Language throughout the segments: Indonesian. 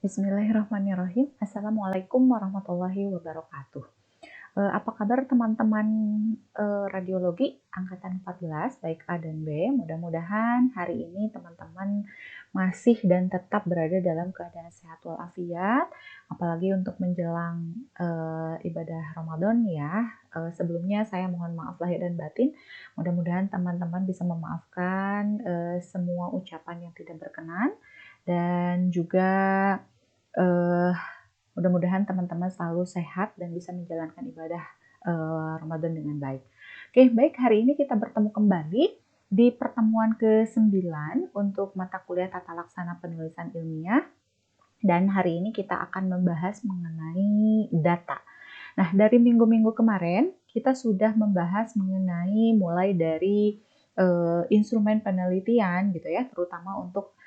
Bismillahirrahmanirrahim. Assalamualaikum warahmatullahi wabarakatuh. Apa kabar teman-teman radiologi angkatan 14, baik A dan B? Mudah-mudahan hari ini teman-teman masih dan tetap berada dalam keadaan sehat walafiat, apalagi untuk menjelang ibadah Ramadan ya. Sebelumnya saya mohon maaf lahir dan batin. Mudah-mudahan teman-teman bisa memaafkan semua ucapan yang tidak berkenan dan juga eh, mudah-mudahan teman-teman selalu sehat dan bisa menjalankan ibadah Ramadan dengan baik. Oke, baik, hari ini kita bertemu kembali di pertemuan ke-9 untuk mata kuliah Tata Laksana Penulisan Ilmiah. Dan hari ini kita akan membahas mengenai data. Nah, dari minggu-minggu kemarin kita sudah membahas mengenai mulai dari instrumen penelitian gitu ya, terutama untuk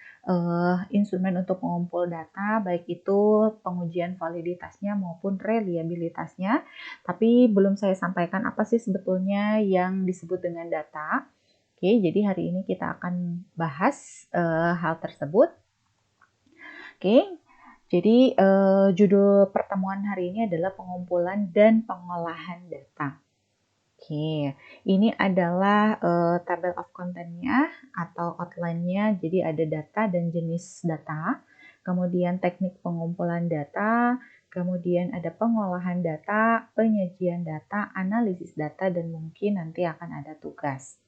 instrumen untuk mengumpul data, baik itu pengujian validitasnya maupun reliabilitasnya. Tapi belum saya sampaikan apa sih sebetulnya yang disebut dengan data. Oke, jadi hari ini kita akan bahas hal tersebut. Oke, jadi judul pertemuan hari ini adalah pengumpulan dan pengolahan data. Oke, ini adalah table of content-nya atau outline-nya. Jadi ada data dan jenis data, kemudian teknik pengumpulan data, kemudian ada pengolahan data, penyajian data, analisis data, dan mungkin nanti akan ada tugas.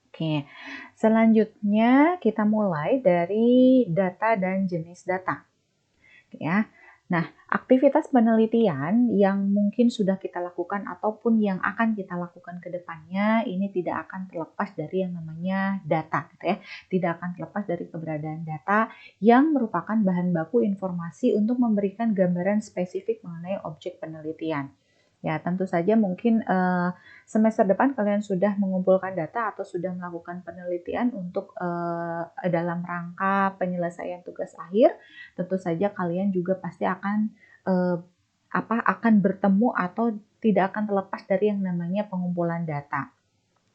Oke, selanjutnya kita mulai dari data dan jenis data. Ya. Nah, aktivitas penelitian yang mungkin sudah kita lakukan ataupun yang akan kita lakukan ke depannya ini tidak akan terlepas dari yang namanya data gitu ya. Tidak akan terlepas dari keberadaan data yang merupakan bahan baku informasi untuk memberikan gambaran spesifik mengenai objek penelitian. Ya, tentu saja mungkin semester depan kalian sudah mengumpulkan data atau sudah melakukan penelitian untuk dalam rangka penyelesaian tugas akhir. Tentu saja kalian juga pasti akan akan bertemu atau tidak akan terlepas dari yang namanya pengumpulan data.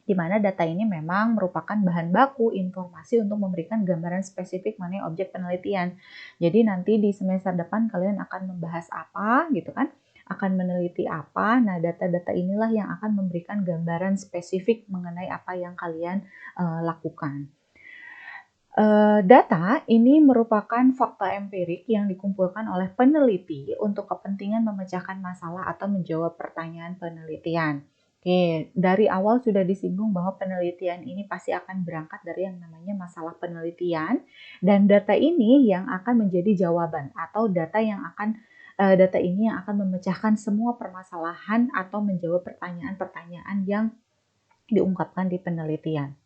Di mana data ini memang merupakan bahan baku informasi untuk memberikan gambaran spesifik mengenai objek penelitian. Jadi nanti di semester depan kalian akan membahas apa gitu kan, akan meneliti apa. Nah, data-data inilah yang akan memberikan gambaran spesifik mengenai apa yang kalian lakukan. Data ini merupakan fakta empirik yang dikumpulkan oleh peneliti untuk kepentingan memecahkan masalah atau menjawab pertanyaan penelitian. Oke, dari awal sudah disinggung bahwa penelitian ini pasti akan berangkat dari yang namanya masalah penelitian, dan data ini yang akan menjadi jawaban atau data ini yang akan memecahkan semua permasalahan atau menjawab pertanyaan-pertanyaan yang diungkapkan di penelitian.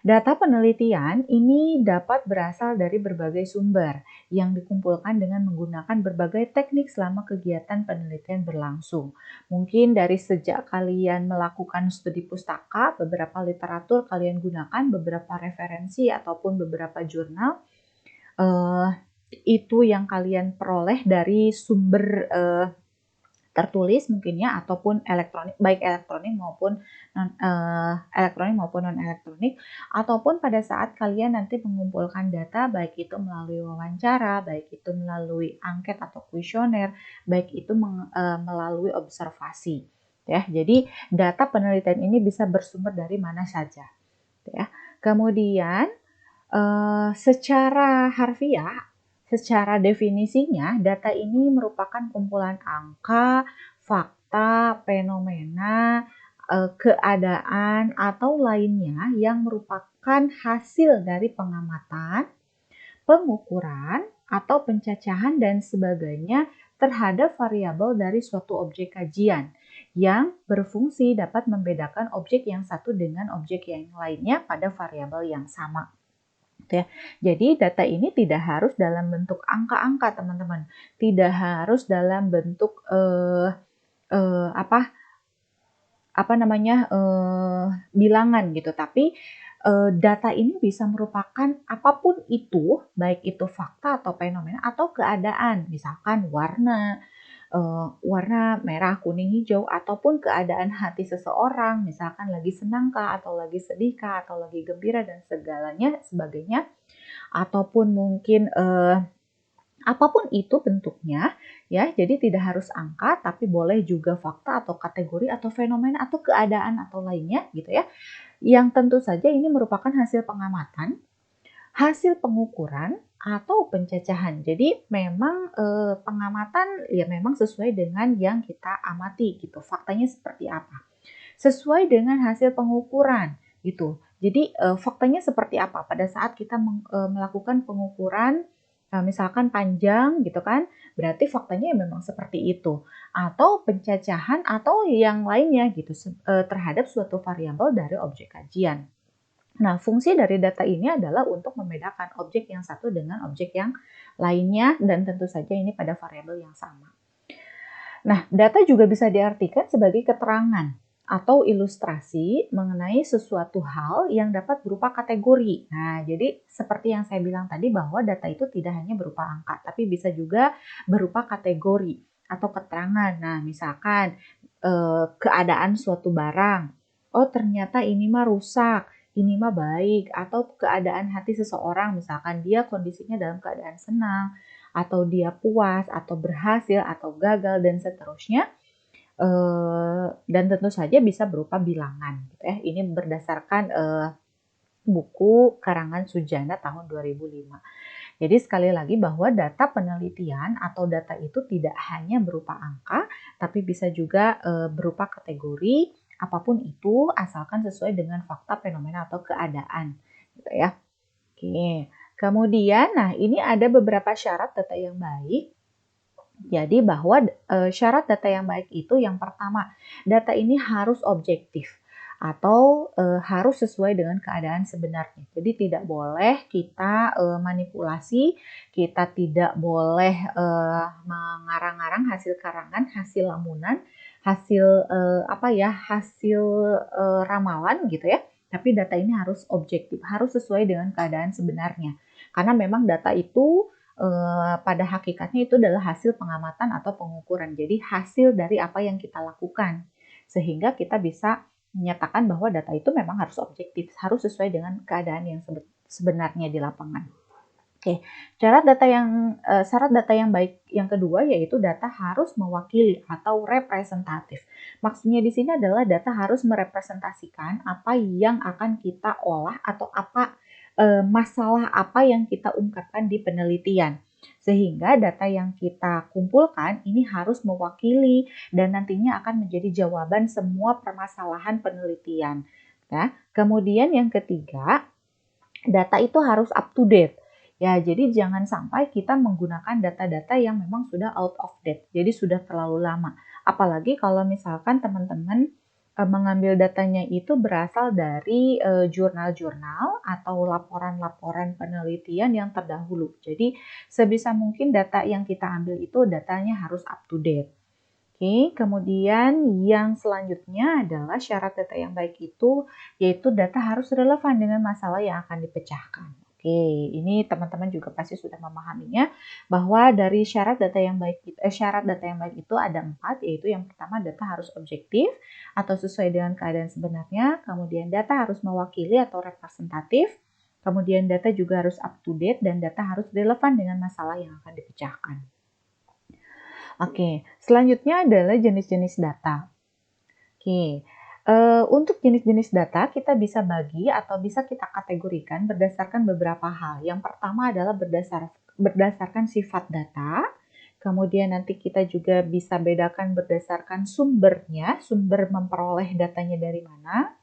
Data penelitian ini dapat berasal dari berbagai sumber yang dikumpulkan dengan menggunakan berbagai teknik selama kegiatan penelitian berlangsung. Mungkin dari sejak kalian melakukan studi pustaka, beberapa literatur kalian gunakan, beberapa referensi ataupun beberapa jurnal, itu yang kalian peroleh dari sumber tertulis mungkin ya, ataupun elektronik, baik elektronik maupun non elektronik, ataupun pada saat kalian nanti mengumpulkan data, baik itu melalui wawancara, baik itu melalui angket atau kuesioner, baik itu melalui observasi ya. Jadi data penelitian ini bisa bersumber dari mana saja ya. Kemudian secara harfiah, secara definisinya, data ini merupakan kumpulan angka, fakta, fenomena, keadaan, atau lainnya yang merupakan hasil dari pengamatan, pengukuran, atau pencacahan dan sebagainya terhadap variabel dari suatu objek kajian yang berfungsi dapat membedakan objek yang satu dengan objek yang lainnya pada variabel yang sama. Ya. Jadi data ini tidak harus dalam bentuk angka-angka, teman-teman. Tidak harus dalam bentuk bilangan gitu. Tapi data ini bisa merupakan apapun itu, baik itu fakta atau fenomena atau keadaan, misalkan warna merah, kuning, hijau, ataupun keadaan hati seseorang, misalkan lagi senangkah, atau lagi sedihkah, atau lagi gembira, dan segalanya sebagainya, ataupun mungkin Apapun itu bentuknya, ya, jadi tidak harus angka, tapi boleh juga fakta atau kategori atau fenomena atau keadaan atau lainnya gitu ya. Yang tentu saja ini merupakan hasil pengamatan, hasil pengukuran, atau pencacahan. Jadi memang pengamatan ya memang sesuai dengan yang kita amati gitu. Faktanya seperti apa? Sesuai dengan hasil pengukuran gitu. Jadi faktanya seperti apa pada saat kita melakukan pengukuran misalkan panjang gitu kan, berarti faktanya ya memang seperti itu. Atau pencacahan atau yang lainnya gitu terhadap suatu variabel dari objek kajian. Nah, fungsi dari data ini adalah untuk membedakan objek yang satu dengan objek yang lainnya dan tentu saja ini pada variabel yang sama. Nah, data juga bisa diartikan sebagai keterangan atau ilustrasi mengenai sesuatu hal yang dapat berupa kategori. Nah, jadi seperti yang saya bilang tadi bahwa data itu tidak hanya berupa angka, tapi bisa juga berupa kategori atau keterangan. Nah, misalkan keadaan suatu barang. Oh, ternyata ini mah rusak, ini mah baik, atau keadaan hati seseorang, misalkan dia kondisinya dalam keadaan senang, atau dia puas, atau berhasil, atau gagal, dan seterusnya. Dan tentu saja bisa berupa bilangan. Gitu ya. Ini berdasarkan buku karangan Sujana tahun 2005. Jadi sekali lagi bahwa data penelitian atau data itu tidak hanya berupa angka, tapi bisa juga berupa kategori, apapun itu asalkan sesuai dengan fakta, fenomena, atau keadaan. Gitu ya. Oke. Kemudian, nah ini ada beberapa syarat data yang baik. Jadi bahwa syarat data yang baik itu yang pertama, data ini harus objektif atau harus sesuai dengan keadaan sebenarnya. Jadi tidak boleh kita manipulasi, kita tidak boleh mengarang-arang hasil karangan, hasil lamunan, hasil hasil ramalan gitu ya. Tapi data ini harus objektif, harus sesuai dengan keadaan sebenarnya. Karena memang data itu pada hakikatnya itu adalah hasil pengamatan atau pengukuran. Jadi hasil dari apa yang kita lakukan. Sehingga kita bisa menyatakan bahwa data itu memang harus objektif, harus sesuai dengan keadaan yang sebenarnya di lapangan. Oke, syarat data yang baik yang kedua yaitu data harus mewakili atau representatif. Maksudnya di sini adalah data harus merepresentasikan apa yang akan kita olah atau masalah apa yang kita ungkapkan di penelitian. Sehingga data yang kita kumpulkan ini harus mewakili dan nantinya akan menjadi jawaban semua permasalahan penelitian. Ya. Kemudian yang ketiga, data itu harus up to date. Ya, jadi jangan sampai kita menggunakan data-data yang memang sudah out of date, jadi sudah terlalu lama. Apalagi kalau misalkan teman-teman mengambil datanya itu berasal dari jurnal-jurnal atau laporan-laporan penelitian yang terdahulu. Jadi sebisa mungkin data yang kita ambil itu datanya harus up to date. Oke, kemudian yang selanjutnya adalah syarat data yang baik itu yaitu data harus relevan dengan masalah yang akan dipecahkan. Oke, ini teman-teman juga pasti sudah memahaminya bahwa dari syarat data yang baik itu ada 4, yaitu yang pertama data harus objektif atau sesuai dengan keadaan sebenarnya, kemudian data harus mewakili atau representatif, kemudian data juga harus up to date dan data harus relevan dengan masalah yang akan dipecahkan. Oke, selanjutnya adalah jenis-jenis data. Oke, untuk jenis-jenis data kita bisa bagi atau bisa kita kategorikan berdasarkan beberapa hal. Yang pertama adalah berdasarkan sifat data. Kemudian nanti kita juga bisa bedakan berdasarkan sumbernya, sumber memperoleh datanya dari mana.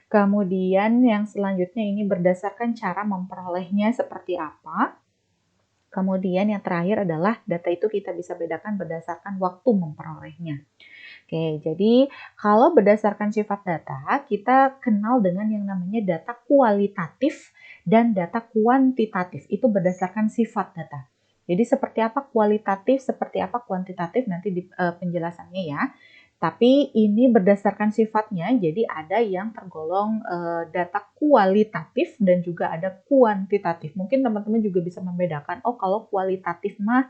Kemudian yang selanjutnya ini berdasarkan cara memperolehnya seperti apa. Kemudian yang terakhir adalah data itu kita bisa bedakan berdasarkan waktu memperolehnya. Oke, jadi kalau berdasarkan sifat data, kita kenal dengan yang namanya data kualitatif dan data kuantitatif. Itu berdasarkan sifat data. Jadi seperti apa kualitatif, seperti apa kuantitatif nanti di penjelasannya ya. Tapi ini berdasarkan sifatnya, jadi ada yang tergolong data kualitatif dan juga ada kuantitatif. Mungkin teman-teman juga bisa membedakan, oh kalau kualitatif mah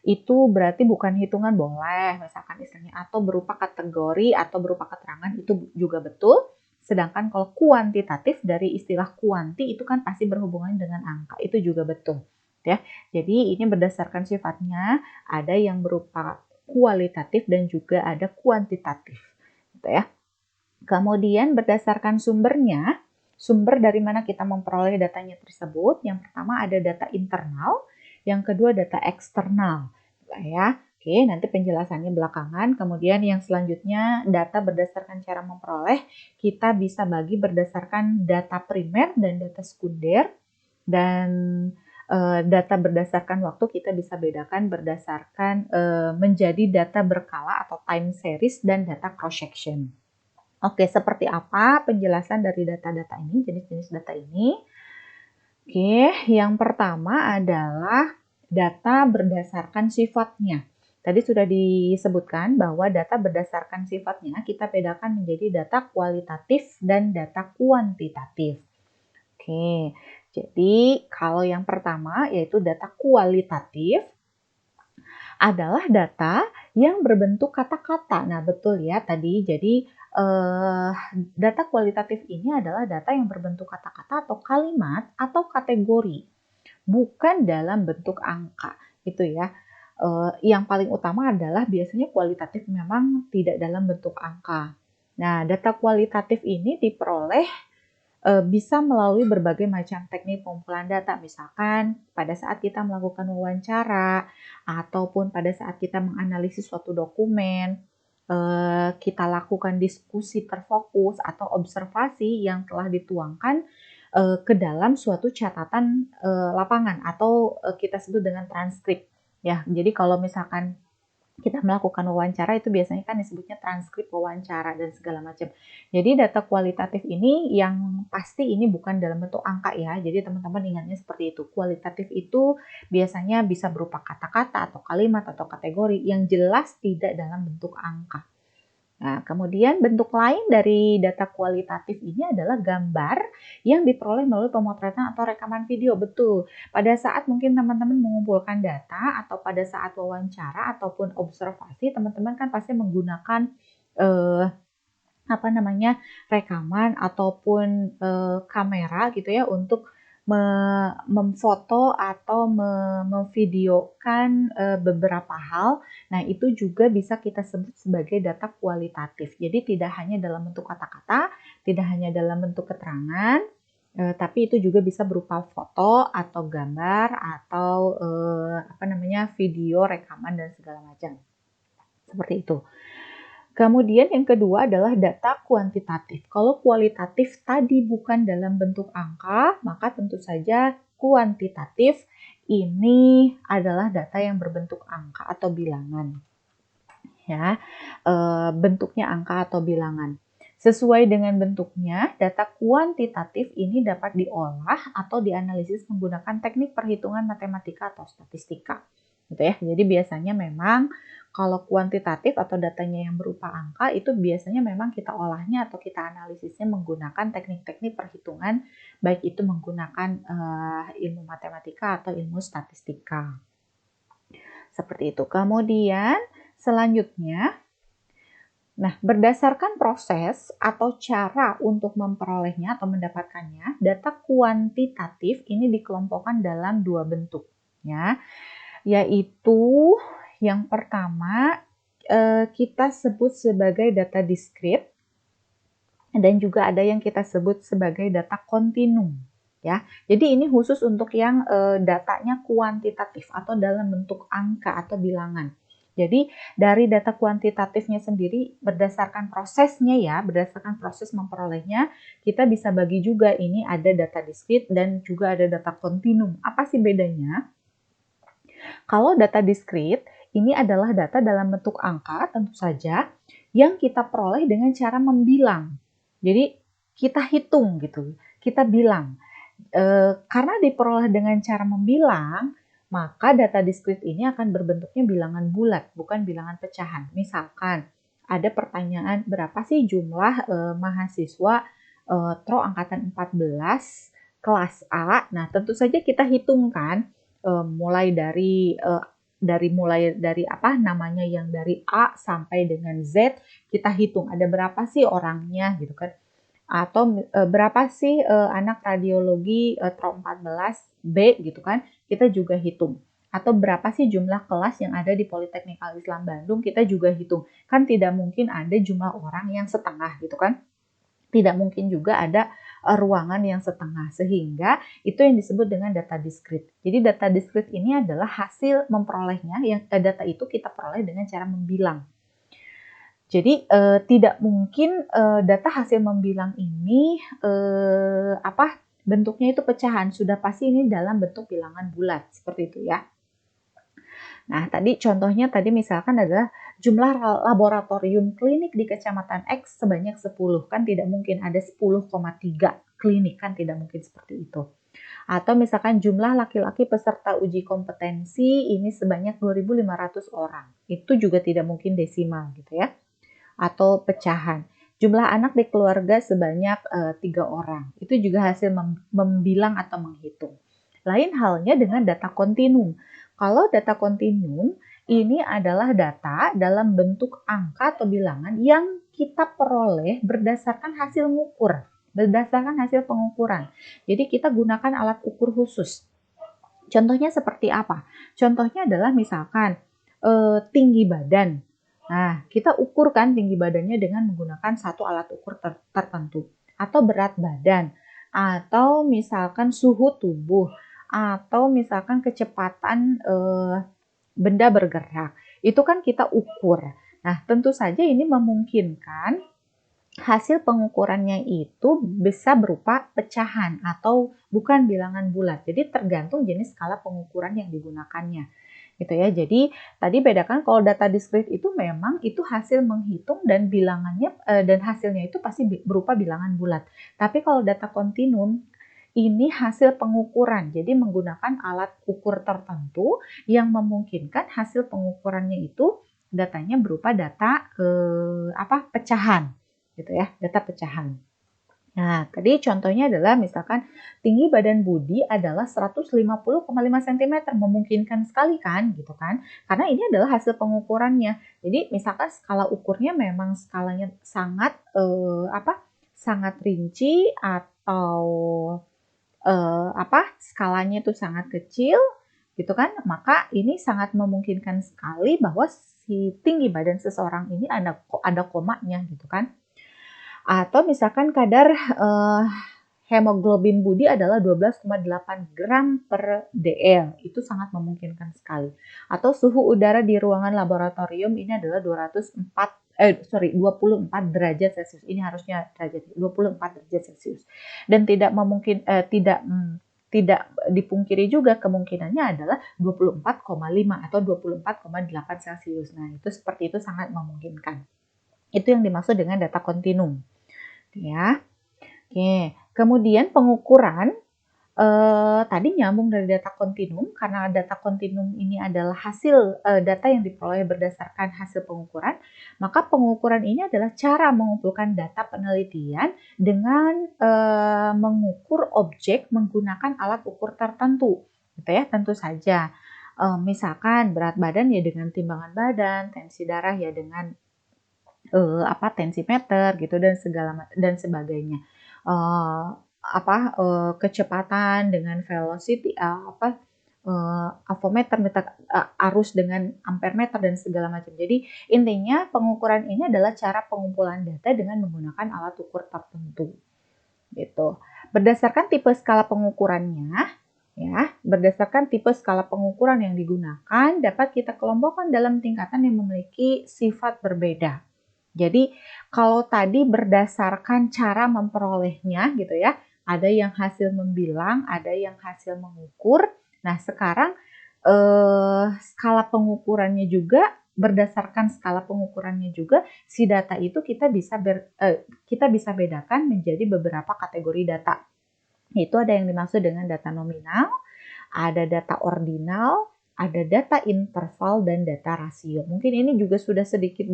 itu berarti bukan hitungan boleh, misalkan istilahnya, atau berupa kategori atau berupa keterangan itu juga betul. Sedangkan kalau kuantitatif dari istilah kuanti itu kan pasti berhubungan dengan angka, itu juga betul. ya. Jadi ini berdasarkan sifatnya, ada yang berupa kualitatif dan juga ada kuantitatif, gitu ya. Kemudian berdasarkan sumbernya, sumber dari mana kita memperoleh datanya tersebut, yang pertama ada data internal, yang kedua data eksternal, ya. Oke, nanti penjelasannya belakangan. Kemudian yang selanjutnya data berdasarkan cara memperoleh, kita bisa bagi berdasarkan data primer dan data sekunder, dan data berdasarkan waktu kita bisa bedakan berdasarkan menjadi data berkala atau time series dan data cross section. Oke, seperti apa penjelasan dari data-data ini, jenis-jenis data ini? Oke, yang pertama adalah data berdasarkan sifatnya. Tadi sudah disebutkan bahwa data berdasarkan sifatnya kita bedakan menjadi data kualitatif dan data kuantitatif. Oke, jadi kalau yang pertama yaitu data kualitatif adalah data yang berbentuk kata-kata. Nah, betul ya tadi. Jadi data kualitatif ini adalah data yang berbentuk kata-kata atau kalimat atau kategori, bukan dalam bentuk angka, gitu ya. Yang paling utama adalah biasanya kualitatif memang tidak dalam bentuk angka. Nah, data kualitatif ini diperoleh bisa melalui berbagai macam teknik pengumpulan data, misalkan pada saat kita melakukan wawancara ataupun pada saat kita menganalisis suatu dokumen, kita lakukan diskusi terfokus atau observasi yang telah dituangkan ke dalam suatu catatan lapangan atau kita sebut dengan transkrip. Ya, jadi kalau misalkan kita melakukan wawancara itu biasanya kan disebutnya transkrip wawancara dan segala macam. Jadi data kualitatif ini yang pasti ini bukan dalam bentuk angka ya. Jadi teman-teman ingatnya seperti itu. Kualitatif itu biasanya bisa berupa kata-kata atau kalimat atau kategori yang jelas tidak dalam bentuk angka. Nah, kemudian bentuk lain dari data kualitatif ini adalah gambar yang diperoleh melalui pemotretan atau rekaman video. Betul, pada saat mungkin teman-teman mengumpulkan data atau pada saat wawancara ataupun observasi, teman-teman kan pasti menggunakan rekaman ataupun kamera gitu ya untuk memfoto atau memvideokan beberapa hal. Nah, itu juga bisa kita sebut sebagai data kualitatif. Jadi tidak hanya dalam bentuk kata-kata, tidak hanya dalam bentuk keterangan, tapi itu juga bisa berupa foto atau gambar atau video, rekaman dan segala macam. Seperti itu. Kemudian yang kedua adalah data kuantitatif. Kalau kualitatif tadi bukan dalam bentuk angka, maka tentu saja kuantitatif ini adalah data yang berbentuk angka atau bilangan. Ya, bentuknya angka atau bilangan. Sesuai dengan bentuknya, data kuantitatif ini dapat diolah atau dianalisis menggunakan teknik perhitungan matematika atau statistika. Gitu ya. Jadi biasanya memang kalau kuantitatif atau datanya yang berupa angka itu biasanya memang kita olahnya atau kita analisisnya menggunakan teknik-teknik perhitungan, baik itu menggunakan ilmu matematika atau ilmu statistika. Seperti itu. Kemudian selanjutnya, nah berdasarkan proses atau cara untuk memperolehnya atau mendapatkannya, data kuantitatif ini dikelompokkan dalam dua bentuk, ya, yaitu yang pertama kita sebut sebagai data diskrit dan juga ada yang kita sebut sebagai data kontinum, ya. Jadi ini khusus untuk yang datanya kuantitatif atau dalam bentuk angka atau bilangan. Jadi dari data kuantitatifnya sendiri berdasarkan prosesnya ya, berdasarkan proses memperolehnya, kita bisa bagi juga ini ada data diskrit dan juga ada data kontinum. Apa sih bedanya? Kalau data diskrit ini adalah data dalam bentuk angka tentu saja yang kita peroleh dengan cara membilang. Jadi kita hitung gitu, kita bilang. Karena diperoleh dengan cara membilang, maka data diskrit ini akan berbentuknya bilangan bulat, bukan bilangan pecahan. Misalkan ada pertanyaan berapa sih jumlah mahasiswa TRO angkatan 14 kelas A. Nah, tentu saja kita hitungkan mulai dari yang dari A sampai dengan Z, kita hitung ada berapa sih orangnya gitu kan. Atau berapa sih anak radiologi TRO 14B gitu kan, kita juga hitung. Atau berapa sih jumlah kelas yang ada di Politeknik Al-Islam Bandung, kita juga hitung. Kan tidak mungkin ada jumlah orang yang setengah gitu kan. Tidak mungkin juga ada ruangan yang setengah, sehingga itu yang disebut dengan data diskrit. Jadi data diskrit ini adalah hasil memperolehnya, yang data itu kita peroleh dengan cara membilang. Jadi tidak mungkin data hasil membilang ini bentuknya itu pecahan, sudah pasti ini dalam bentuk bilangan bulat seperti itu ya. Nah, tadi contohnya misalkan adalah jumlah laboratorium klinik di Kecamatan X sebanyak 10. Kan tidak mungkin ada 10,3 klinik, kan tidak mungkin seperti itu. Atau misalkan jumlah laki-laki peserta uji kompetensi ini sebanyak 2.500 orang. Itu juga tidak mungkin desimal gitu ya. Atau pecahan. Jumlah anak di keluarga sebanyak 3 orang. Itu juga hasil membilang atau menghitung. Lain halnya dengan data kontinum. Kalau data kontinum ini adalah data dalam bentuk angka atau bilangan yang kita peroleh berdasarkan hasil mengukur, berdasarkan hasil pengukuran. Jadi kita gunakan alat ukur khusus. Contohnya seperti apa? Contohnya adalah misalkan tinggi badan. Nah, kita ukurkan tinggi badannya dengan menggunakan satu alat ukur tertentu. Atau berat badan, atau misalkan suhu tubuh, atau misalkan kecepatan benda bergerak. Itu kan kita ukur. Nah, tentu saja ini memungkinkan hasil pengukurannya itu bisa berupa pecahan atau bukan bilangan bulat. Jadi tergantung jenis skala pengukuran yang digunakannya. Gitu ya. Jadi tadi bedakan kalau data diskrit itu memang itu hasil menghitung dan bilangannya dan hasilnya itu pasti berupa bilangan bulat. Tapi kalau data kontinum ini hasil pengukuran. Jadi menggunakan alat ukur tertentu yang memungkinkan hasil pengukurannya itu datanya berupa data pecahan gitu ya, data pecahan. Nah, tadi contohnya adalah misalkan tinggi badan Budi adalah 150,5 cm. Memungkinkan sekali kan, gitu kan? Karena ini adalah hasil pengukurannya. Jadi, misalkan skala ukurnya memang skalanya sangat sangat rinci atau skalanya itu sangat kecil, gitu kan? Maka ini sangat memungkinkan sekali bahwa si tinggi badan seseorang ini ada komanya, gitu kan? Atau misalkan kadar hemoglobin Budi adalah 12,8 gram per dl. Itu sangat memungkinkan sekali. Atau suhu udara di ruangan laboratorium ini adalah 24 derajat Celcius. Ini harusnya derajat 24 derajat Celcius. Dan tidak tidak dipungkiri juga kemungkinannya adalah 24,5 atau 24,8 Celcius. Nah, itu seperti itu sangat memungkinkan. Itu yang dimaksud dengan data kontinum. Ya. Oke, kemudian pengukuran tadi nyambung dari data kontinum, karena data kontinum ini adalah hasil data yang diperoleh berdasarkan hasil pengukuran, maka pengukuran ini adalah cara mengumpulkan data penelitian dengan mengukur objek menggunakan alat ukur tertentu, gitu ya. Tentu saja, misalkan berat badan ya dengan timbangan badan, tensi darah ya dengan tensimeter gitu dan sebagainya. Kecepatan dengan velocity, avometer, arus dengan ampermeter dan segala macam. Jadi intinya pengukuran ini adalah cara pengumpulan data dengan menggunakan alat ukur tertentu. Gitu. Berdasarkan tipe skala pengukurannya, berdasarkan tipe skala pengukuran yang digunakan dapat kita kelompokkan dalam tingkatan yang memiliki sifat berbeda. Jadi kalau tadi berdasarkan cara memperolehnya gitu ya, ada yang hasil membilang, ada yang hasil mengukur. Nah, sekarang skala pengukurannya juga, berdasarkan skala pengukurannya juga, si data itu kita bisa bedakan menjadi beberapa kategori data. Itu ada yang dimaksud dengan data nominal, ada data ordinal, ada data interval, dan data rasio. Mungkin ini juga sudah sedikit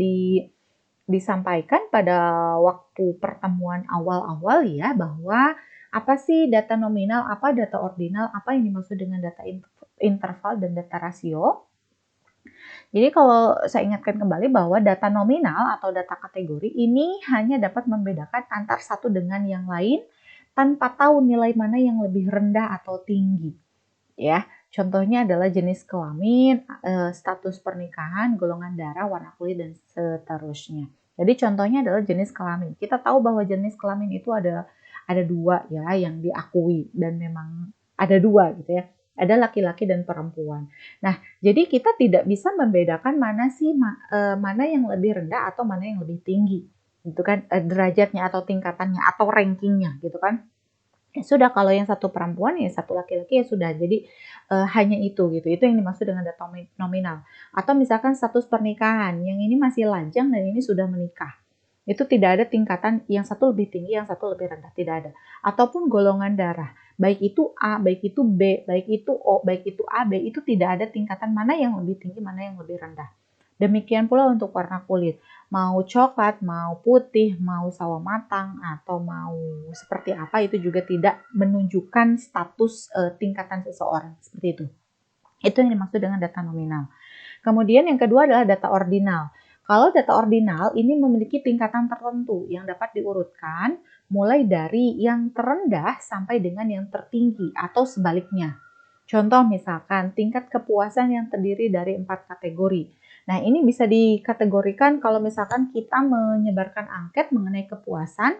disampaikan pada waktu pertemuan awal-awal ya, bahwa apa sih data nominal, apa data ordinal, apa yang dimaksud dengan data interval dan data rasio. Jadi kalau saya ingatkan kembali bahwa data nominal atau data kategori ini hanya dapat membedakan antar satu dengan yang lain tanpa tahu nilai mana yang lebih rendah atau tinggi. Ya, contohnya adalah jenis kelamin, status pernikahan, golongan darah, warna kulit, dan seterusnya. Jadi contohnya adalah jenis kelamin. Kita tahu bahwa jenis kelamin itu ada dua ya yang diakui dan memang ada dua gitu ya. Ada laki-laki dan perempuan. Nah, jadi kita tidak bisa membedakan mana sih mana yang lebih rendah atau mana yang lebih tinggi, gitu kan? Derajatnya atau tingkatannya atau rankingnya, gitu kan? Ya sudah, kalau yang satu perempuan ya satu laki-laki ya sudah. Jadi hanya itu gitu. Itu yang dimaksud dengan data nominal. Atau misalkan status pernikahan, yang ini masih lajang dan ini sudah menikah. Itu tidak ada tingkatan yang satu lebih tinggi, yang satu lebih rendah, tidak ada. Ataupun golongan darah, baik itu A, baik itu B, baik itu O, baik itu AB, itu tidak ada tingkatan mana yang lebih tinggi, mana yang lebih rendah. Demikian pula untuk warna kulit, mau coklat, mau putih, mau sawo matang, atau mau seperti apa, itu juga tidak menunjukkan status tingkatan seseorang, seperti itu. Itu yang dimaksud dengan data nominal. Kemudian yang kedua adalah data ordinal. Kalau data ordinal ini memiliki tingkatan tertentu yang dapat diurutkan mulai dari yang terendah sampai dengan yang tertinggi atau sebaliknya. Contoh misalkan tingkat kepuasan yang terdiri dari 4 kategori. Nah, ini bisa dikategorikan kalau misalkan kita menyebarkan angket mengenai kepuasan,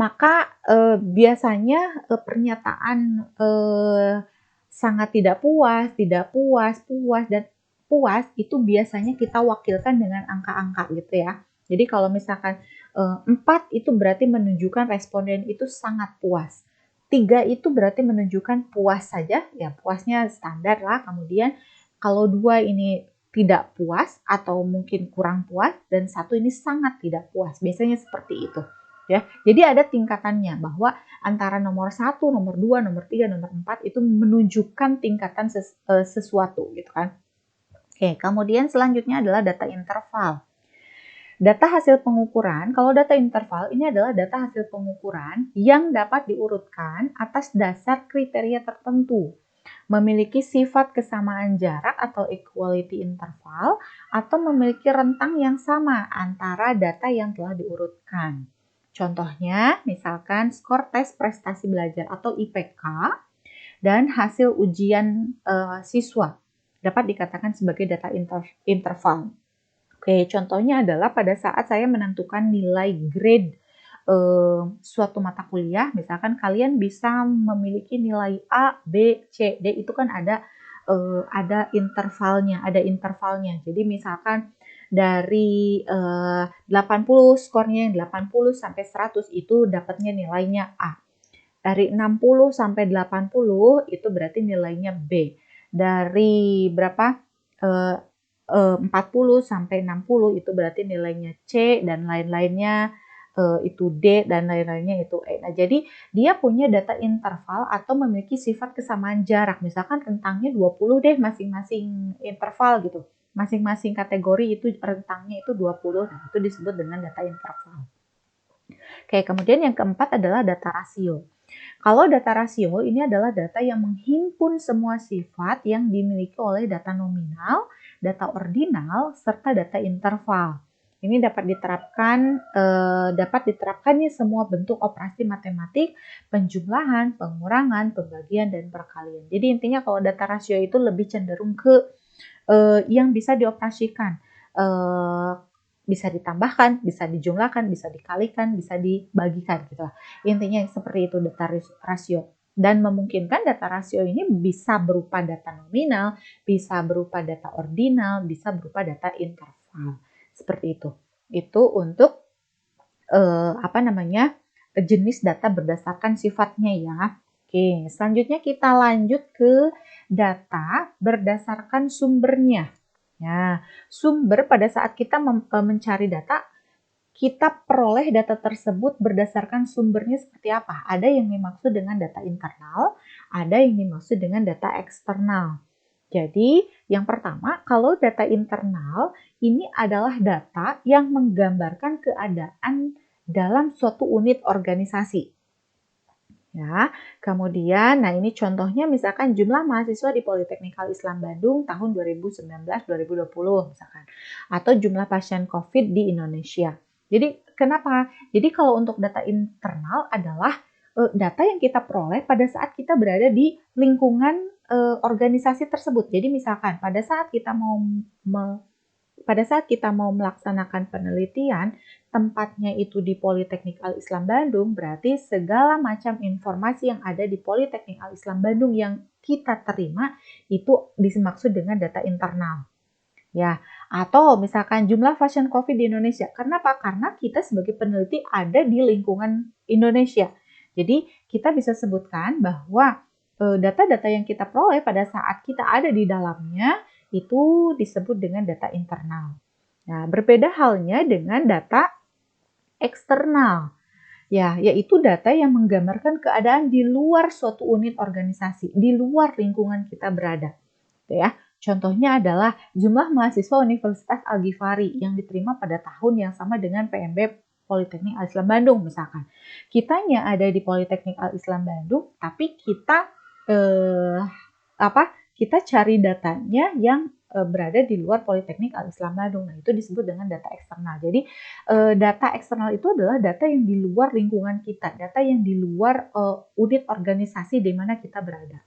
maka biasanya pernyataan sangat tidak puas, puas, dan puas itu biasanya kita wakilkan dengan angka-angka gitu ya. Jadi kalau misalkan 4 itu berarti menunjukkan responden itu sangat puas. 3 itu berarti menunjukkan puas saja, ya puasnya standar lah. Kemudian kalau 2 ini tidak puas atau mungkin kurang puas, dan 1 ini sangat tidak puas. Biasanya seperti itu. Ya, jadi ada tingkatannya bahwa antara nomor 1, nomor 2, nomor 3, nomor 4 itu menunjukkan tingkatan sesuatu gitu kan. Oke, kemudian selanjutnya adalah data interval. Data hasil pengukuran, kalau data interval ini adalah data hasil pengukuran yang dapat diurutkan atas dasar kriteria tertentu. Memiliki sifat kesamaan jarak atau equality interval atau memiliki rentang yang sama antara data yang telah diurutkan. Contohnya, misalkan skor tes prestasi belajar atau IPK dan hasil ujian siswa dapat dikatakan sebagai data interval. Oke, contohnya adalah pada saat saya menentukan nilai grade suatu mata kuliah, misalkan kalian bisa memiliki nilai A, B, C, D, itu kan ada intervalnya, Jadi misalkan dari 80 skornya yang 80 sampai 100 itu dapatnya nilainya A. Dari 60 sampai 80 itu berarti nilainya B. Dari berapa? 40 sampai 60 itu berarti nilainya C, dan lain-lainnya itu D, dan lain-lainnya itu E. Nah, jadi dia punya data interval atau memiliki sifat kesamaan jarak. Misalkan rentangnya 20 deh masing-masing interval gitu. Masing-masing kategori itu rentangnya itu 20, nah itu disebut dengan data interval. Oke, kemudian yang keempat adalah data rasio. Kalau data rasio ini adalah data yang menghimpun semua sifat yang dimiliki oleh data nominal, data ordinal, serta data interval. Ini dapat diterapkan nih semua bentuk operasi matematik, penjumlahan, pengurangan, pembagian, dan perkalian. Jadi intinya kalau data rasio itu lebih cenderung ke yang bisa dioperasikan. Bisa ditambahkan, bisa dijumlahkan, bisa dikalikan, bisa dibagikan gitu. Intinya seperti itu data rasio. Dan memungkinkan data rasio ini bisa berupa data nominal, bisa berupa data ordinal, bisa berupa data interval. Seperti itu. Itu untuk jenis data berdasarkan sifatnya ya. Oke, selanjutnya kita lanjut ke data berdasarkan sumbernya. Ya, sumber pada saat kita mencari data, kita peroleh data tersebut berdasarkan sumbernya seperti apa. Ada yang dimaksud dengan data internal, ada yang dimaksud dengan data eksternal. Jadi, yang pertama, kalau data internal ini adalah data yang menggambarkan keadaan dalam suatu unit organisasi. Ya, kemudian, nah ini contohnya misalkan jumlah mahasiswa di Politeknik Al Islam Bandung tahun 2019-2020 misalkan, atau jumlah pasien COVID di Indonesia. Jadi kenapa? Jadi kalau untuk data internal adalah data yang kita peroleh pada saat kita berada di lingkungan organisasi tersebut. Jadi misalkan pada saat kita mau melaksanakan penelitian, tempatnya itu di Politeknik Al Islam Bandung, berarti segala macam informasi yang ada di Politeknik Al Islam Bandung yang kita terima itu dimaksud dengan data internal. Ya, atau misalkan jumlah pasien COVID di Indonesia. Kenapa? Karena kita sebagai peneliti ada di lingkungan Indonesia. Jadi kita bisa sebutkan bahwa data-data yang kita peroleh pada saat kita ada di dalamnya itu disebut dengan data internal. Nah, berbeda halnya dengan data eksternal. Ya, yaitu data yang menggambarkan keadaan di luar suatu unit organisasi, di luar lingkungan kita berada. Gitu ya. Contohnya adalah jumlah mahasiswa Universitas Al-Ghifari yang diterima pada tahun yang sama dengan PMB Politeknik Al-Islam Bandung misalkan. Kitanya ada di Politeknik Al-Islam Bandung, tapi kita kita cari datanya yang berada di luar Politeknik Al-Islam Bandung. Nah, itu disebut dengan data eksternal. Jadi, data eksternal itu adalah data yang di luar lingkungan kita, data yang di luar unit organisasi di mana kita berada.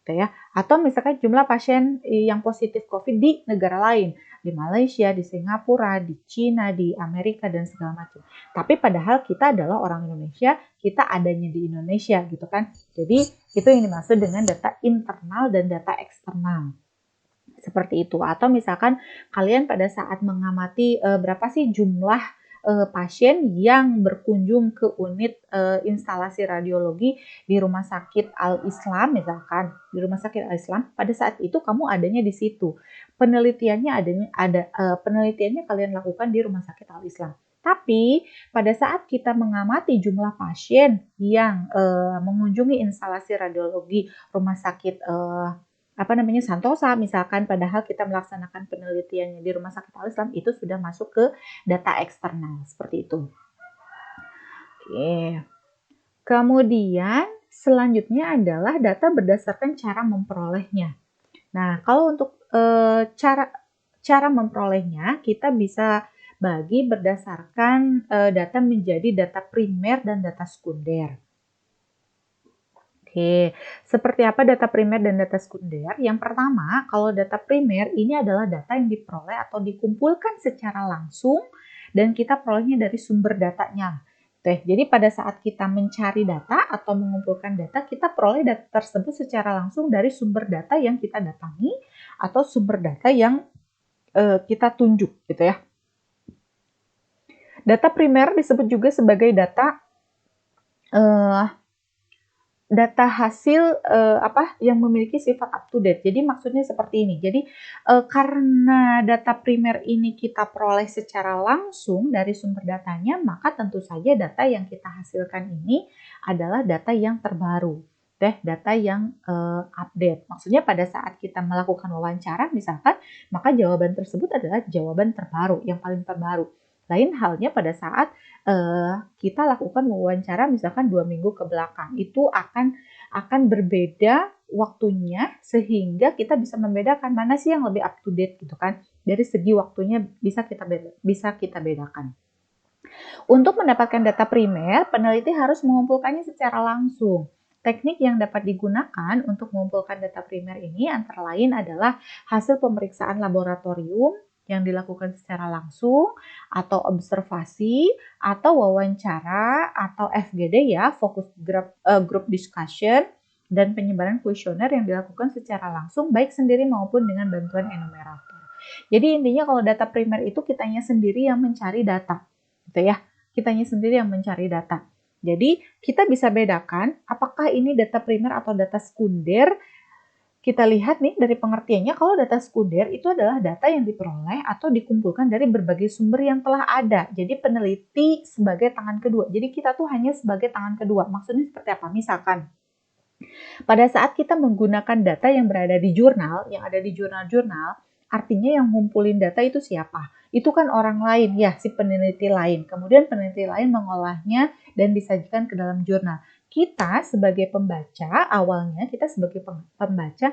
Gitu ya. Atau misalkan jumlah pasien yang positif COVID di negara lain, di Malaysia, di Singapura, di Cina, di Amerika, dan segala macam. Tapi padahal kita adalah orang Indonesia, kita adanya di Indonesia gitu kan. Jadi itu yang dimaksud dengan data internal dan data eksternal. Seperti itu. Atau misalkan kalian pada saat mengamati berapa sih jumlah pasien yang berkunjung ke unit instalasi radiologi di Rumah Sakit Al-Islam misalkan, di Rumah Sakit Al-Islam, pada saat itu kamu adanya di situ. Penelitiannya kalian lakukan di Rumah Sakit Al-Islam. Tapi pada saat kita mengamati jumlah pasien yang mengunjungi instalasi radiologi Rumah Sakit Santosa misalkan, padahal kita melaksanakan penelitiannya di Rumah Sakit Al-Islam, itu sudah masuk ke data eksternal seperti itu. Oke. Kemudian selanjutnya adalah data berdasarkan cara memperolehnya. Nah, kalau untuk cara memperolehnya, kita bisa bagi berdasarkan data menjadi data primer dan data sekunder. Oke, seperti apa data primer dan data sekunder? Yang pertama, kalau data primer ini adalah data yang diperoleh atau dikumpulkan secara langsung dan kita perolehnya dari sumber datanya. Jadi pada saat kita mencari data atau mengumpulkan data, kita peroleh data tersebut secara langsung dari sumber data yang kita datangi atau sumber data yang kita tunjuk gitu ya. Data primer disebut juga sebagai data hasil yang memiliki sifat up to date. Jadi maksudnya seperti ini. Jadi karena data primer ini kita peroleh secara langsung dari sumber datanya, maka tentu saja data yang kita hasilkan ini adalah data yang terbaru, data yang update. Maksudnya pada saat kita melakukan wawancara misalkan, maka jawaban tersebut adalah jawaban terbaru, yang paling terbaru. Lain halnya pada saat kita lakukan wawancara misalkan 2 minggu ke belakang, itu akan berbeda waktunya sehingga kita bisa membedakan mana sih yang lebih up to date gitu kan. Dari segi waktunya bisa kita bedakan. Untuk mendapatkan data primer, peneliti harus mengumpulkannya secara langsung. Teknik yang dapat digunakan untuk mengumpulkan data primer ini antara lain adalah hasil pemeriksaan laboratorium yang dilakukan secara langsung, atau observasi, atau wawancara, atau FGD ya, focus group discussion, dan penyebaran kuesioner yang dilakukan secara langsung baik sendiri maupun dengan bantuan enumerator. Jadi intinya kalau data primer itu kitanya sendiri yang mencari data, gitu ya. Kitanya sendiri yang mencari data. Jadi kita bisa bedakan apakah ini data primer atau data sekunder. Kita lihat nih dari pengertiannya, kalau data sekunder itu adalah data yang diperoleh atau dikumpulkan dari berbagai sumber yang telah ada. Jadi peneliti sebagai tangan kedua. Jadi kita tuh hanya sebagai tangan kedua. Maksudnya seperti apa? Misalkan pada saat kita menggunakan data yang berada di jurnal, yang ada di jurnal-jurnal, artinya yang ngumpulin data itu siapa? Itu kan orang lain, ya si peneliti lain. Kemudian peneliti lain mengolahnya dan disajikan ke dalam jurnal. kita sebagai pembaca, awalnya kita sebagai pembaca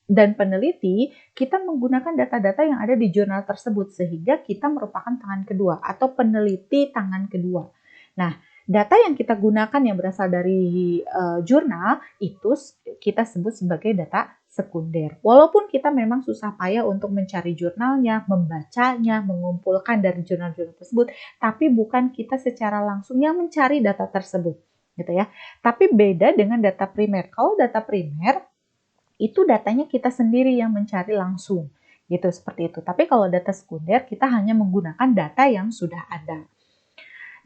dan peneliti, kita menggunakan data-data yang ada di jurnal tersebut sehingga kita merupakan tangan kedua atau peneliti tangan kedua. Nah, data yang kita gunakan yang berasal dari jurnal itu kita sebut sebagai data sekunder. Walaupun kita memang susah payah untuk mencari jurnalnya, membacanya, mengumpulkan dari jurnal-jurnal tersebut, tapi bukan kita secara langsung yang mencari data tersebut, gitu ya. Tapi beda dengan data primer. Kalau data primer itu datanya kita sendiri yang mencari langsung, gitu seperti itu. Tapi kalau data sekunder kita hanya menggunakan data yang sudah ada.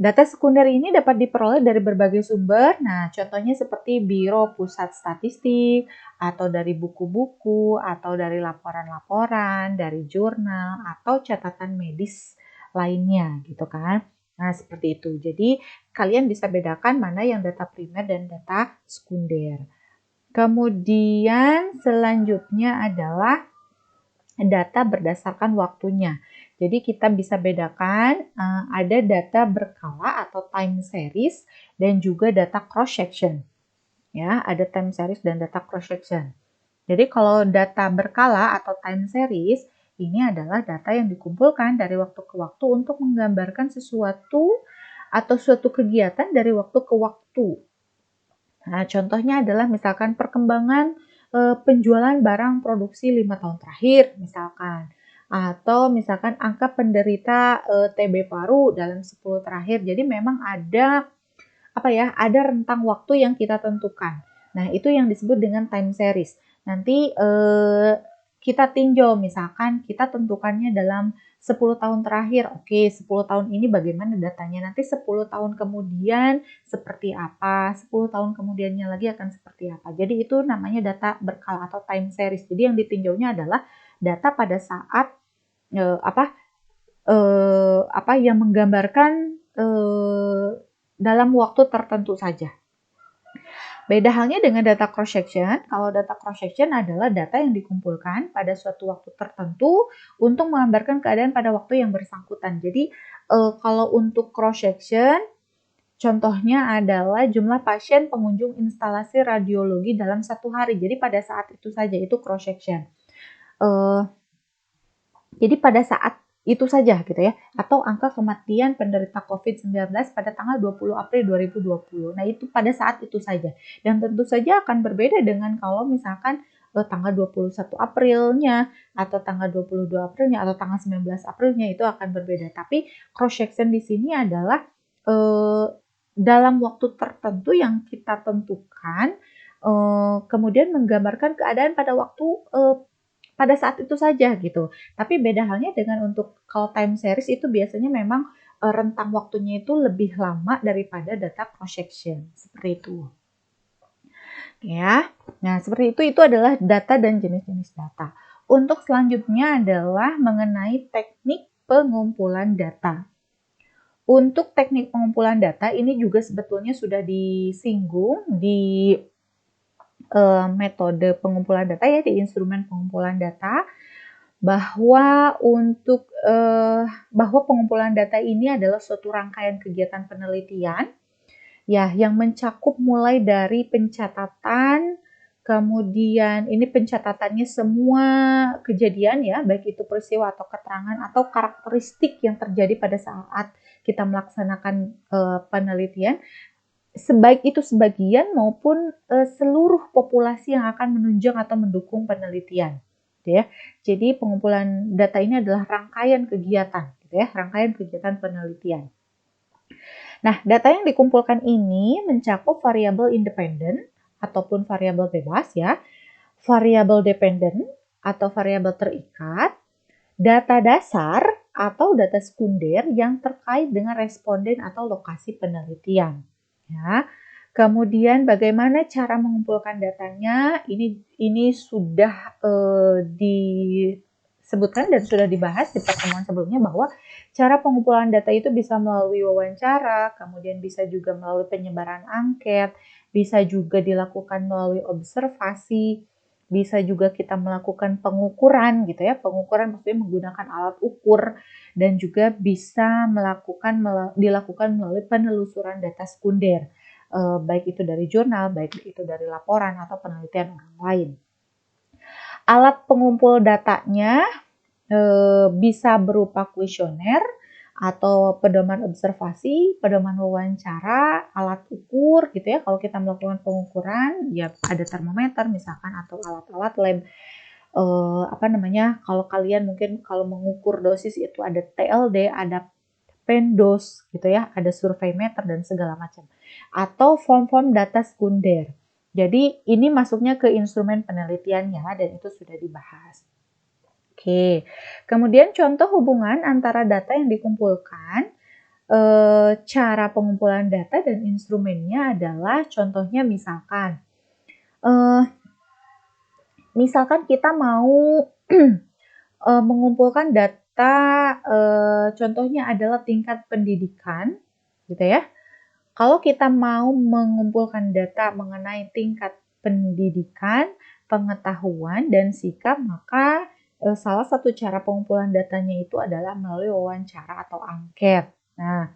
Data sekunder ini dapat diperoleh dari berbagai sumber. Nah, contohnya seperti Biro Pusat Statistik, atau dari buku-buku, atau dari laporan-laporan, dari jurnal, atau catatan medis lainnya, gitu kan. Nah, seperti itu. Jadi, kalian bisa bedakan mana yang data primer dan data sekunder. Kemudian selanjutnya adalah data berdasarkan waktunya. Jadi kita bisa bedakan ada data berkala atau time series dan juga data cross section. Ya, ada time series dan data cross section. Jadi kalau data berkala atau time series ini adalah data yang dikumpulkan dari waktu ke waktu untuk menggambarkan sesuatu atau suatu kegiatan dari waktu ke waktu. Nah, contohnya adalah misalkan perkembangan penjualan barang produksi 5 tahun terakhir misalkan. Atau misalkan angka penderita TB paru dalam 10 terakhir. Jadi memang ada ada rentang waktu yang kita tentukan. Nah, itu yang disebut dengan time series. Nanti kita tinjau misalkan kita tentukannya dalam 10 tahun terakhir. Oke, 10 tahun ini bagaimana datanya? Nanti 10 tahun kemudian seperti apa? 10 tahun kemudiannya lagi akan seperti apa? Jadi itu namanya data berkala atau time series. Jadi yang ditinjaunya adalah data pada saat yang menggambarkan dalam waktu tertentu saja. Beda halnya dengan data cross section. Kalau data cross section adalah data yang dikumpulkan pada suatu waktu tertentu untuk menggambarkan keadaan pada waktu yang bersangkutan. Jadi kalau untuk cross section, contohnya adalah jumlah pasien pengunjung instalasi radiologi dalam satu hari. Jadi pada saat itu saja itu cross section. Jadi pada saat itu saja gitu ya, atau angka kematian penderita COVID-19 pada tanggal 20 April 2020. Nah, itu pada saat itu saja. Dan tentu saja akan berbeda dengan kalau misalkan tanggal 21 Aprilnya atau tanggal 22 Aprilnya atau tanggal 19 Aprilnya itu akan berbeda. Tapi cross section di sini adalah dalam waktu tertentu yang kita tentukan, kemudian menggambarkan keadaan pada waktu pada saat itu saja gitu. Tapi beda halnya dengan untuk kalau time series itu biasanya memang rentang waktunya itu lebih lama daripada data cross section. Seperti itu. Ya. Nah, seperti itu adalah data dan jenis-jenis data. Untuk selanjutnya adalah mengenai teknik pengumpulan data. Untuk teknik pengumpulan data ini juga sebetulnya sudah disinggung di metode pengumpulan data ya, di instrumen pengumpulan data, bahwa pengumpulan data ini adalah suatu rangkaian kegiatan penelitian ya yang mencakup mulai dari pencatatan, kemudian ini pencatatannya semua kejadian ya, baik itu peristiwa atau keterangan atau karakteristik yang terjadi pada saat kita melaksanakan penelitian, sebaik itu sebagian maupun seluruh populasi yang akan menunjang atau mendukung penelitian, gitu ya. Jadi pengumpulan data ini adalah rangkaian kegiatan, gitu ya, rangkaian kegiatan penelitian. Nah, data yang dikumpulkan ini mencakup variabel independen ataupun variabel bebas ya, variabel dependen atau variabel terikat, data dasar atau data sekunder yang terkait dengan responden atau lokasi penelitian. Ya. Kemudian bagaimana cara mengumpulkan datanya? Ini sudah disebutkan dan sudah dibahas di pertemuan sebelumnya bahwa cara pengumpulan data itu bisa melalui wawancara, kemudian bisa juga melalui penyebaran angket, bisa juga dilakukan melalui observasi, bisa juga kita melakukan pengukuran gitu ya. Pengukuran maksudnya menggunakan alat ukur dan juga bisa dilakukan melalui penelusuran data sekunder. baik itu dari jurnal, baik itu dari laporan atau penelitian orang lain. Alat pengumpul datanya bisa berupa kuesioner atau pedoman observasi, pedoman wawancara, alat ukur gitu ya. Kalau kita melakukan pengukuran, ya ada termometer misalkan atau alat-alat lab. Kalau kalian mungkin kalau mengukur dosis itu ada TLD, ada pendos gitu ya, ada survei meter dan segala macam. Atau form-form data sekunder. Jadi ini masuknya ke instrumen penelitiannya dan itu sudah dibahas. Oke, kemudian contoh hubungan antara data yang dikumpulkan, cara pengumpulan data dan instrumennya adalah contohnya misalkan kita mau mengumpulkan data, contohnya adalah tingkat pendidikan, gitu ya. Kalau kita mau mengumpulkan data mengenai tingkat pendidikan, pengetahuan, dan sikap, maka salah satu cara pengumpulan datanya itu adalah melalui wawancara atau angket. Nah,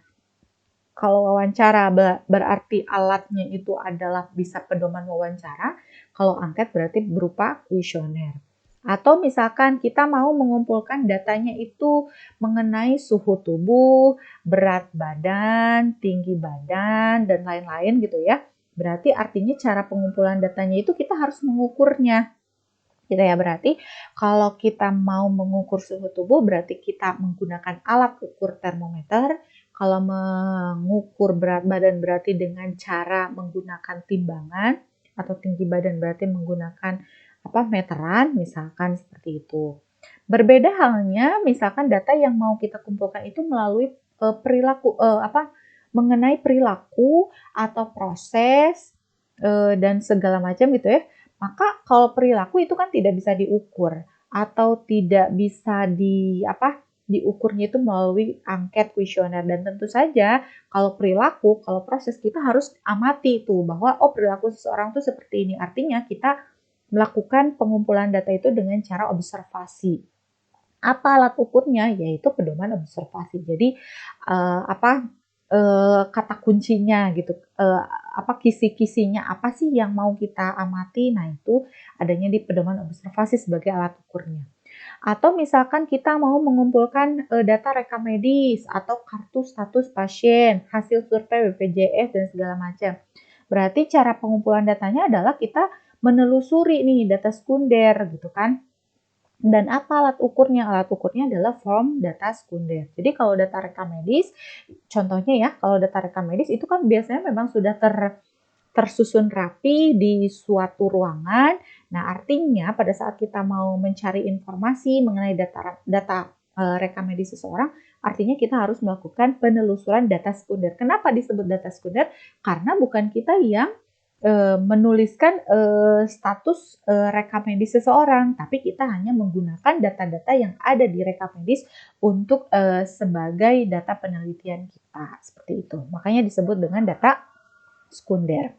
kalau wawancara berarti alatnya itu adalah bisa pedoman wawancara, kalau angket berarti berupa kuesioner. Atau misalkan kita mau mengumpulkan datanya itu mengenai suhu tubuh, berat badan, tinggi badan, dan lain-lain gitu ya. Berarti artinya cara pengumpulan datanya itu kita harus mengukurnya. Gitu ya, berarti kalau kita mau mengukur suhu tubuh berarti kita menggunakan alat ukur termometer. Kalau mengukur berat badan berarti dengan cara menggunakan timbangan, atau tinggi badan berarti menggunakan meteran, misalkan seperti itu. Berbeda halnya misalkan data yang mau kita kumpulkan itu melalui mengenai perilaku atau proses dan segala macam gitu ya. Maka kalau perilaku itu kan tidak bisa diukur atau tidak bisa diukurnya itu melalui angket kuesioner, dan tentu saja kalau perilaku, kalau proses kita harus amati itu bahwa perilaku seseorang itu seperti ini. Artinya kita melakukan pengumpulan data itu dengan cara observasi. Apa alat ukurnya? Yaitu pedoman observasi. Jadi kata kuncinya gitu, kisi-kisinya apa sih yang mau kita amati? Nah, itu adanya di pedoman observasi sebagai alat ukurnya. Atau misalkan kita mau mengumpulkan data rekam medis atau kartu status pasien, hasil survei BPJS dan segala macam. Berarti cara pengumpulan datanya adalah kita menelusuri nih data sekunder gitu kan. Dan apa alat ukurnya? Alat ukurnya adalah form data sekunder. Jadi kalau data rekam medis, contohnya ya, kalau data rekam medis itu kan biasanya memang sudah tersusun rapi di suatu ruangan. Nah, artinya pada saat kita mau mencari informasi mengenai data rekam medis seseorang, artinya kita harus melakukan penelusuran data sekunder. Kenapa disebut data sekunder? Karena bukan kita yang menuliskan status rekam medis seseorang, tapi kita hanya menggunakan data-data yang ada di rekam medis untuk sebagai data penelitian kita, seperti itu. Makanya disebut dengan data sekunder.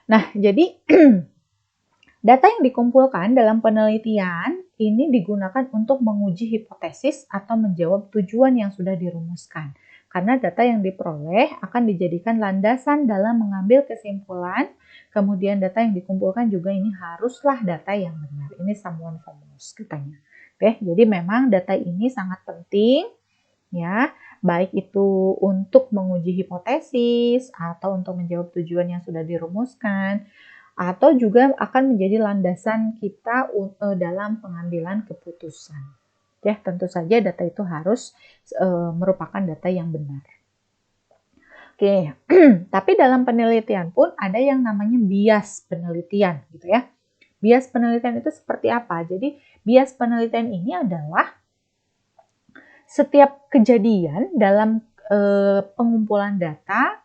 Nah, jadi data yang dikumpulkan dalam penelitian ini digunakan untuk menguji hipotesis atau menjawab tujuan yang sudah dirumuskan. Karena data yang diperoleh akan dijadikan landasan dalam mengambil kesimpulan. Kemudian data yang dikumpulkan juga ini haruslah data yang benar. Ini someone famous katanya. Oke, jadi memang data ini sangat penting ya, baik itu untuk menguji hipotesis atau untuk menjawab tujuan yang sudah dirumuskan, atau juga akan menjadi landasan kita dalam pengambilan keputusan. Ya, tentu saja data itu harus merupakan data yang benar. Oke, tapi dalam penelitian pun ada yang namanya bias penelitian, gitu ya. Bias penelitian itu seperti apa? Jadi, bias penelitian ini adalah setiap kejadian dalam pengumpulan data,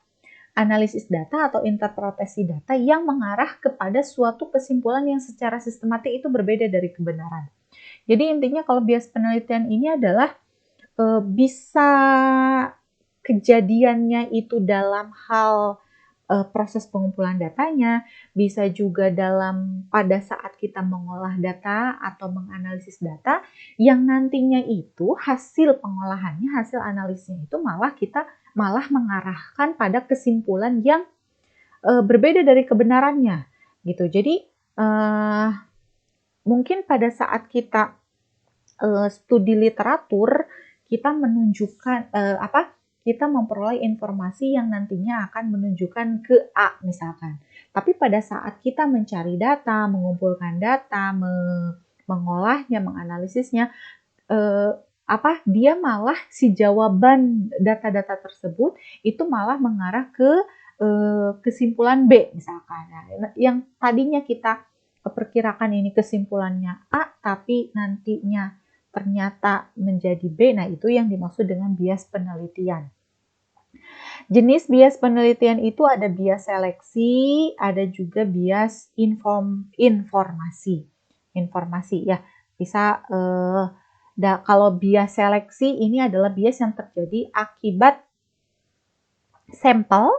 analisis data atau interpretasi data yang mengarah kepada suatu kesimpulan yang secara sistematik itu berbeda dari kebenaran. Jadi intinya kalau bias penelitian ini adalah bisa kejadiannya itu dalam hal proses pengumpulan datanya, bisa juga pada saat kita mengolah data atau menganalisis data, yang nantinya itu hasil pengolahannya, hasil analisisnya itu malah mengarahkan pada kesimpulan yang berbeda dari kebenarannya gitu. Jadi mungkin pada saat kita studi literatur, kita menunjukkan kita memperoleh informasi yang nantinya akan menunjukkan ke A misalkan. Tapi pada saat kita mencari data, mengumpulkan data, mengolahnya, menganalisisnya, dia malah si jawaban data-data tersebut itu malah mengarah ke kesimpulan B misalkan. Nah, yang tadinya kita perkirakan ini kesimpulannya A, tapi nantinya ternyata menjadi B. Nah, itu yang dimaksud dengan bias penelitian. Jenis bias penelitian itu ada bias seleksi, ada juga bias informasi. Informasi ya, bisa kalau bias seleksi ini adalah bias yang terjadi akibat sampel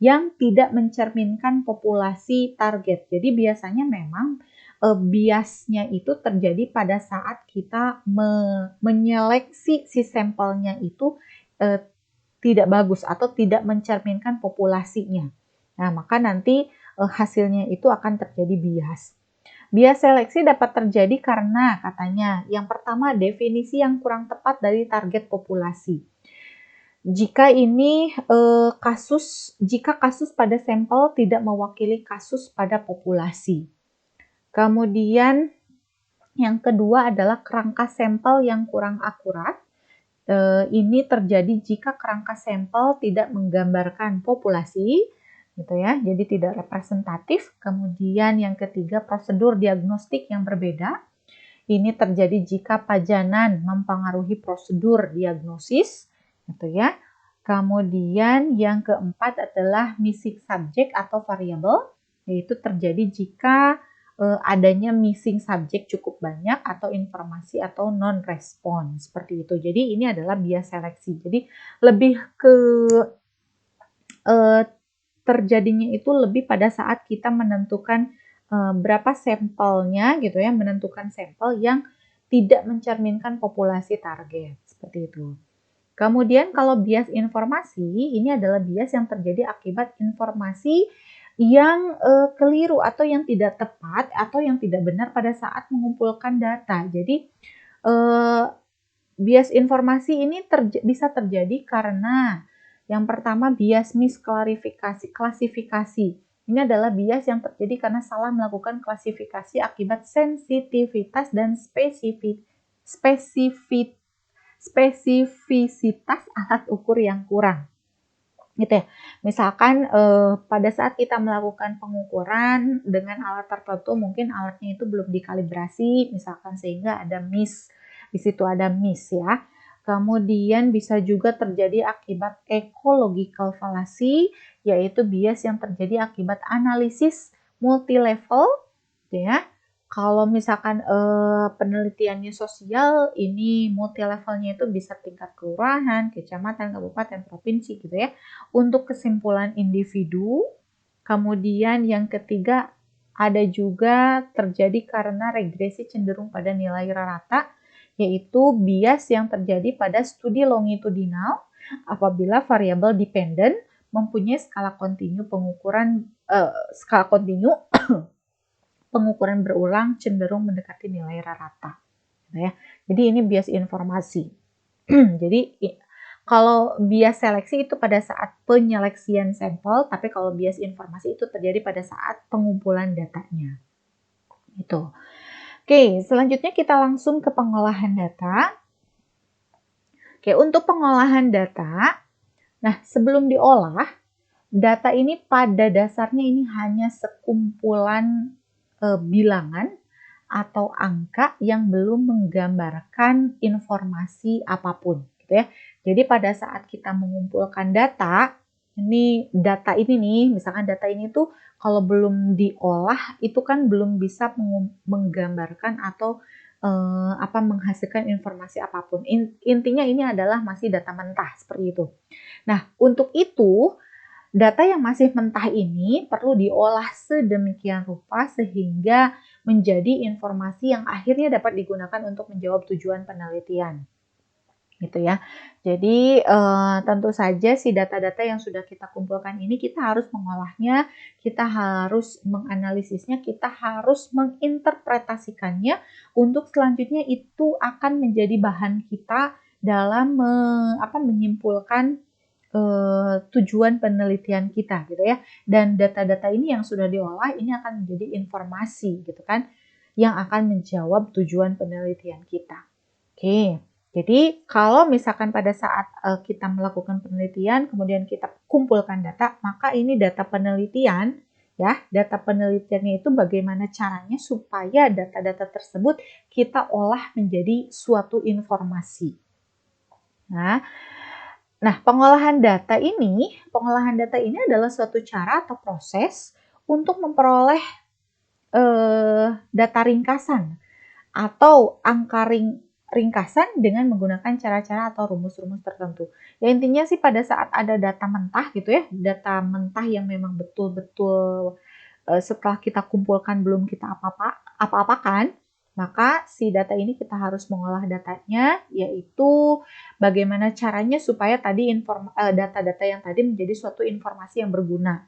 yang tidak mencerminkan populasi target. Jadi biasanya memang biasnya itu terjadi pada saat kita menyeleksi si sampelnya itu tidak bagus atau tidak mencerminkan populasinya. Nah, maka nanti hasilnya itu akan terjadi bias. Bias seleksi dapat terjadi karena katanya yang pertama definisi yang kurang tepat dari target populasi. Jika kasus pada sampel tidak mewakili kasus pada populasi. Kemudian yang kedua adalah kerangka sampel yang kurang akurat. Ini terjadi jika kerangka sampel tidak menggambarkan populasi, gitu ya. Jadi tidak representatif. Kemudian yang ketiga prosedur diagnostik yang berbeda. Ini terjadi jika pajanan mempengaruhi prosedur diagnosis, gitu ya. Kemudian yang keempat adalah missing subject atau variabel, yaitu terjadi jika adanya missing subject cukup banyak atau informasi atau non-respon seperti itu. Jadi ini adalah bias seleksi. Jadi lebih ke terjadinya itu lebih pada saat kita menentukan berapa sampelnya gitu ya, menentukan sampel yang tidak mencerminkan populasi target seperti itu. Kemudian kalau bias informasi, ini adalah bias yang terjadi akibat informasi yang keliru atau yang tidak tepat atau yang tidak benar pada saat mengumpulkan data. Jadi bias informasi ini bisa terjadi karena yang pertama bias klasifikasi. Ini adalah bias yang terjadi karena salah melakukan klasifikasi akibat sensitivitas dan spesifisitas alat ukur yang kurang. Gitu ya. Misalkan pada saat kita melakukan pengukuran dengan alat tertentu, mungkin alatnya itu belum dikalibrasi, misalkan sehingga ada miss, di situ ada miss ya. Kemudian bisa juga terjadi akibat ecological fallacy, yaitu bias yang terjadi akibat analisis multilevel, ya. Kalau misalkan penelitiannya sosial, ini multilevelnya itu bisa tingkat kelurahan, kecamatan, kabupaten, provinsi gitu ya. Untuk kesimpulan individu, kemudian yang ketiga ada juga terjadi karena regresi cenderung pada nilai rata, yaitu bias yang terjadi pada studi longitudinal apabila variabel dependent mempunyai skala kontinu pengukuran berulang cenderung mendekati nilai rata. Ya. Jadi ini bias informasi. Jadi kalau bias seleksi itu pada saat penyeleksian sampel, tapi kalau bias informasi itu terjadi pada saat pengumpulan datanya. Itu. Oke, selanjutnya kita langsung ke pengolahan data. Oke, untuk pengolahan data, nah sebelum diolah, data ini pada dasarnya ini hanya sekumpulan bilangan atau angka yang belum menggambarkan informasi apapun, gitu ya. Jadi pada saat kita mengumpulkan data, data ini nih, misalkan data ini tuh kalau belum diolah itu kan belum bisa menggambarkan atau menghasilkan informasi apapun. Intinya ini adalah masih data mentah seperti itu. Nah, untuk itu data yang masih mentah ini perlu diolah sedemikian rupa sehingga menjadi informasi yang akhirnya dapat digunakan untuk menjawab tujuan penelitian. gitu ya. Jadi tentu saja si data-data yang sudah kita kumpulkan ini kita harus mengolahnya, kita harus menganalisisnya, kita harus menginterpretasikannya untuk selanjutnya itu akan menjadi bahan kita dalam menyimpulkan tujuan penelitian kita gitu ya. Dan data-data ini yang sudah diolah ini akan menjadi informasi gitu kan yang akan menjawab tujuan penelitian kita. Oke. Jadi kalau misalkan pada saat kita melakukan penelitian, kemudian kita kumpulkan data, maka ini data penelitian, ya, data penelitiannya itu bagaimana caranya supaya data-data tersebut kita olah menjadi suatu informasi. Nah, pengolahan data ini adalah suatu cara atau proses untuk memperoleh data ringkasan atau angka ringkasan dengan menggunakan cara-cara atau rumus-rumus tertentu. Ya intinya sih pada saat ada data mentah gitu ya, data mentah yang memang betul-betul setelah kita kumpulkan belum kita apa-apakan, maka si data ini kita harus mengolah datanya, yaitu bagaimana caranya supaya tadi data-data yang tadi menjadi suatu informasi yang berguna,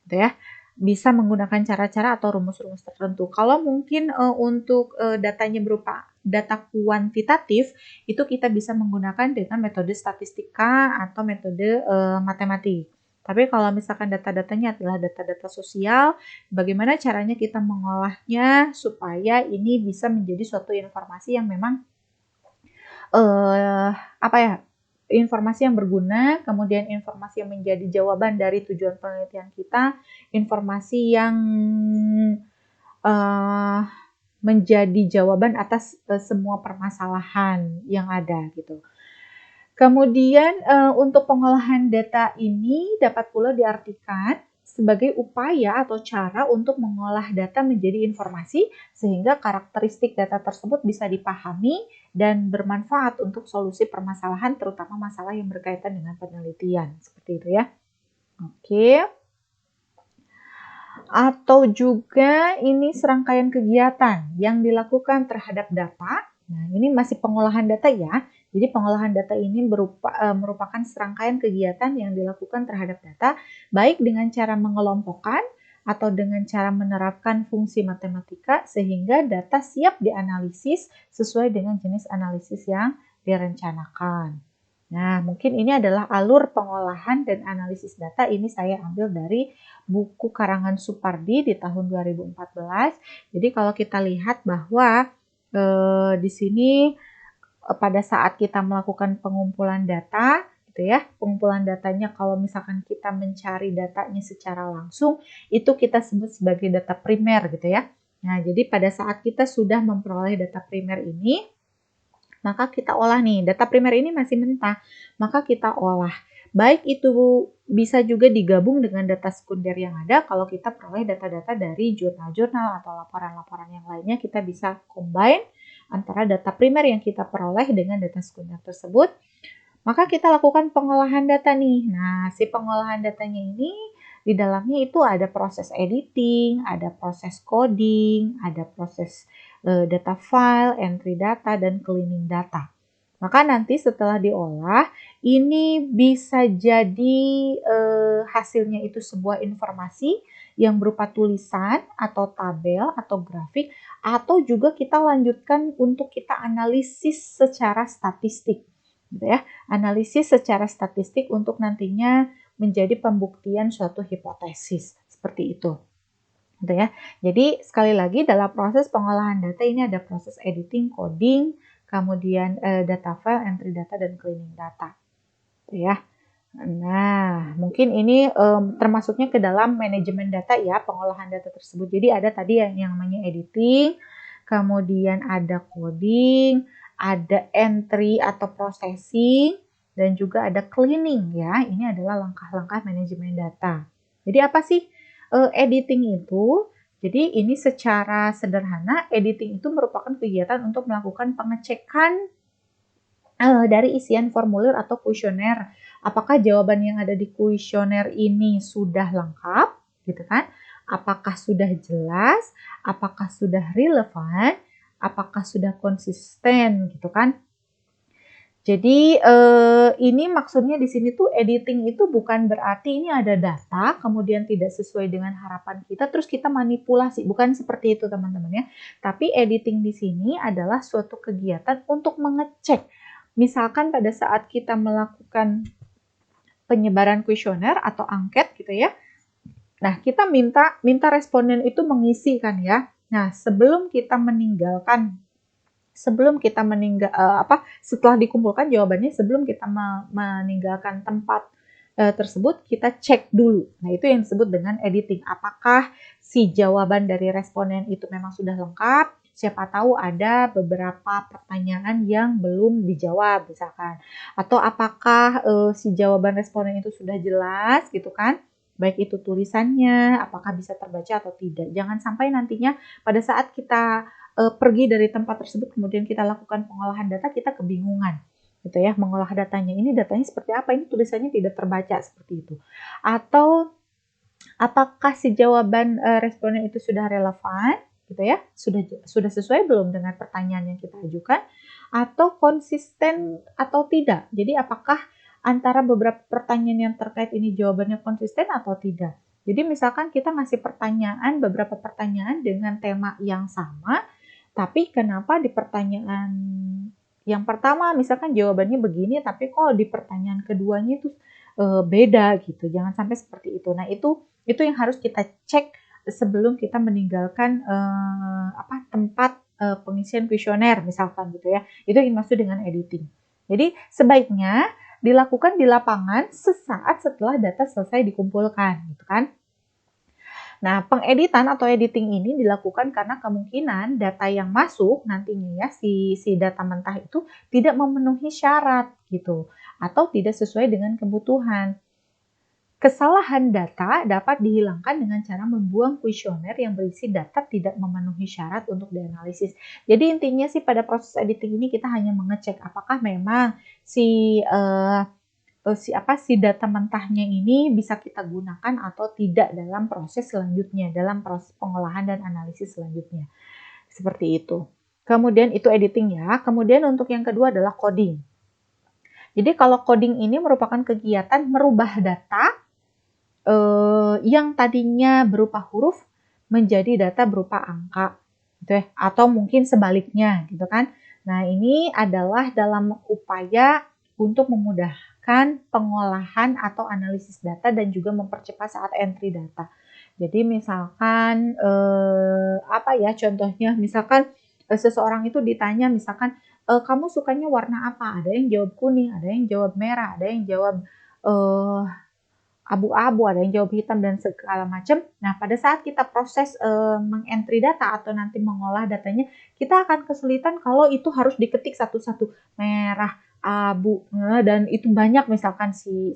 gitu ya. Bisa menggunakan cara-cara atau rumus-rumus tertentu. Kalau mungkin untuk datanya berupa data kuantitatif, itu kita bisa menggunakan dengan metode statistika atau metode matematik. Tapi kalau misalkan data-datanya adalah data-data sosial, bagaimana caranya kita mengolahnya supaya ini bisa menjadi suatu informasi yang memang informasi yang berguna, kemudian informasi yang menjadi jawaban dari tujuan penelitian kita, informasi yang menjadi jawaban atas semua permasalahan yang ada gitu. Kemudian untuk pengolahan data ini dapat pula diartikan sebagai upaya atau cara untuk mengolah data menjadi informasi sehingga karakteristik data tersebut bisa dipahami dan bermanfaat untuk solusi permasalahan terutama masalah yang berkaitan dengan penelitian. Seperti itu ya. Oke. Atau juga ini serangkaian kegiatan yang dilakukan terhadap data. Nah, ini masih pengolahan data ya. Jadi pengolahan data ini merupakan serangkaian kegiatan yang dilakukan terhadap data, baik dengan cara mengelompokkan atau dengan cara menerapkan fungsi matematika sehingga data siap dianalisis sesuai dengan jenis analisis yang direncanakan. Nah, mungkin ini adalah alur pengolahan dan analisis data. Ini saya ambil dari buku karangan Supardi di tahun 2014. Jadi kalau kita lihat bahwa di sini pada saat kita melakukan pengumpulan data, gitu ya, pengumpulan datanya kalau misalkan kita mencari datanya secara langsung, itu kita sebut sebagai data primer gitu ya. Nah, jadi pada saat kita sudah memperoleh data primer ini, maka kita olah nih, data primer ini masih mentah, maka kita olah. Baik itu bisa juga digabung dengan data sekunder yang ada, kalau kita peroleh data-data dari jurnal-jurnal atau laporan-laporan yang lainnya, kita bisa combine antara data primer yang kita peroleh dengan data sekunder tersebut, maka kita lakukan pengolahan data nih. Nah, si pengolahan datanya ini di dalamnya itu ada proses editing, ada proses coding, ada proses data file, entry data, dan cleaning data. Maka nanti setelah diolah, ini bisa jadi hasilnya itu sebuah informasi yang berupa tulisan atau tabel atau grafik, atau juga kita lanjutkan untuk kita analisis secara statistik, gitu ya. Analisis secara statistik untuk nantinya menjadi pembuktian suatu hipotesis seperti itu. Gitu ya. Jadi sekali lagi dalam proses pengolahan data ini ada proses editing, coding, kemudian data file, entry data, dan cleaning data. Gitu ya. Nah, mungkin ini termasuknya ke dalam manajemen data ya, pengolahan data tersebut. Jadi ada tadi yang namanya editing, kemudian ada coding, ada entry atau processing, dan juga ada cleaning ya. Ini adalah langkah-langkah manajemen data. Jadi apa sih editing itu? Jadi ini secara sederhana, editing itu merupakan kegiatan untuk melakukan pengecekan dari isian formulir atau kuesioner. Apakah jawaban yang ada di kuesioner ini sudah lengkap, gitu kan? Apakah sudah jelas? Apakah sudah relevan? Apakah sudah konsisten, gitu kan? Jadi ini maksudnya di sini tuh editing itu bukan berarti ini ada data kemudian tidak sesuai dengan harapan kita terus kita manipulasi, bukan seperti itu teman-teman ya. Tapi editing di sini adalah suatu kegiatan untuk mengecek. Misalkan pada saat kita melakukan penyebaran kuesioner atau angket gitu ya. Nah, kita minta responden itu mengisi kan ya. Nah, setelah dikumpulkan jawabannya, sebelum kita meninggalkan tempat tersebut, kita cek dulu. Nah, itu yang disebut dengan editing. Apakah si jawaban dari responden itu memang sudah lengkap? Siapa tahu ada beberapa pertanyaan yang belum dijawab misalkan. Atau apakah si jawaban responden itu sudah jelas gitu kan? Baik itu tulisannya, apakah bisa terbaca atau tidak. Jangan sampai nantinya pada saat kita pergi dari tempat tersebut kemudian kita lakukan pengolahan data, kita kebingungan gitu ya, mengolah datanya. Ini datanya seperti apa? Ini tulisannya tidak terbaca seperti itu. Atau apakah si jawaban responden itu sudah relevan gitu ya? Sudah sesuai belum dengan pertanyaan yang kita ajukan atau konsisten atau tidak. Jadi apakah antara beberapa pertanyaan yang terkait ini jawabannya konsisten atau tidak. Jadi misalkan kita ngasih beberapa pertanyaan dengan tema yang sama, tapi kenapa di pertanyaan yang pertama misalkan jawabannya begini, tapi kok di pertanyaan keduanya itu beda gitu. Jangan sampai seperti itu. Nah, itu yang harus kita cek sebelum kita meninggalkan tempat pengisian kuesioner misalkan gitu ya. Itu yang dimaksud dengan editing. Jadi sebaiknya dilakukan di lapangan sesaat setelah data selesai dikumpulkan gitu kan. Nah, pengeditan atau editing ini dilakukan karena kemungkinan data yang masuk nantinya ya si data mentah itu tidak memenuhi syarat gitu atau tidak sesuai dengan kebutuhan. Kesalahan data dapat dihilangkan dengan cara membuang kuesioner yang berisi data tidak memenuhi syarat untuk dianalisis. Jadi intinya sih pada proses editing ini kita hanya mengecek apakah memang si data mentahnya ini bisa kita gunakan atau tidak dalam proses selanjutnya, dalam proses pengolahan dan analisis selanjutnya. Seperti itu. Kemudian itu editing ya. Kemudian untuk yang kedua adalah coding. Jadi kalau coding ini merupakan kegiatan merubah data yang tadinya berupa huruf menjadi data berupa angka, gitu ya, atau mungkin sebaliknya, gitu kan. Nah, ini adalah dalam upaya untuk memudahkan pengolahan atau analisis data dan juga mempercepat saat entry data. Jadi misalkan contohnya misalkan seseorang itu ditanya misalkan kamu sukanya warna apa? Ada yang jawab kuning, ada yang jawab merah, ada yang jawab abu-abu, ada yang jawab hitam dan segala macam. Nah, pada saat kita proses mengentry data atau nanti mengolah datanya, kita akan kesulitan kalau itu harus diketik satu-satu, merah, abu, dan itu banyak misalkan si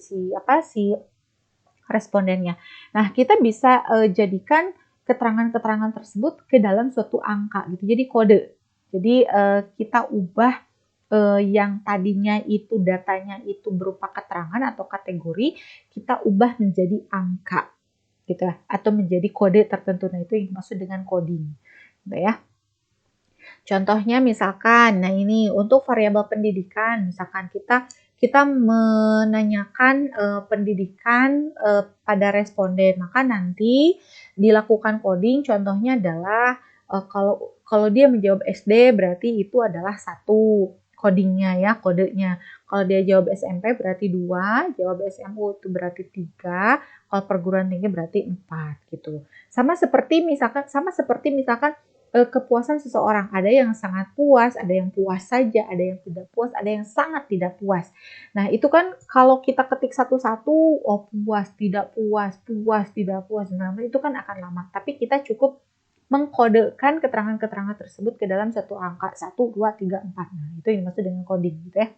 respondennya. Nah, kita bisa jadikan keterangan-keterangan tersebut ke dalam suatu angka gitu. Jadi kode. Jadi kita ubah yang tadinya itu datanya itu berupa keterangan atau kategori, kita ubah menjadi angka gitu ya, atau menjadi kode tertentu. Nah, itu yang dimaksud dengan coding gitu ya. Contohnya misalkan, nah ini untuk variabel pendidikan, misalkan kita menanyakan pendidikan pada responden, maka nanti dilakukan coding. Contohnya adalah kalau dia menjawab SD berarti itu adalah 1 codingnya ya, kodenya. Kalau dia jawab SMP berarti 2, jawab SMU itu berarti 3, kalau perguruan tinggi berarti 4 gitu. Sama seperti misalkan kepuasan seseorang. Ada yang sangat puas, ada yang puas saja, ada yang tidak puas, ada yang sangat tidak puas. Nah, itu kan kalau kita ketik satu-satu, oh puas, tidak puas, puas, tidak puas. Nah, itu kan akan lama. Tapi kita cukup mengkodekan keterangan-keterangan tersebut ke dalam satu angka 1, 2, 3, 4. Nah, itu yang dimaksud dengan coding gitu ya.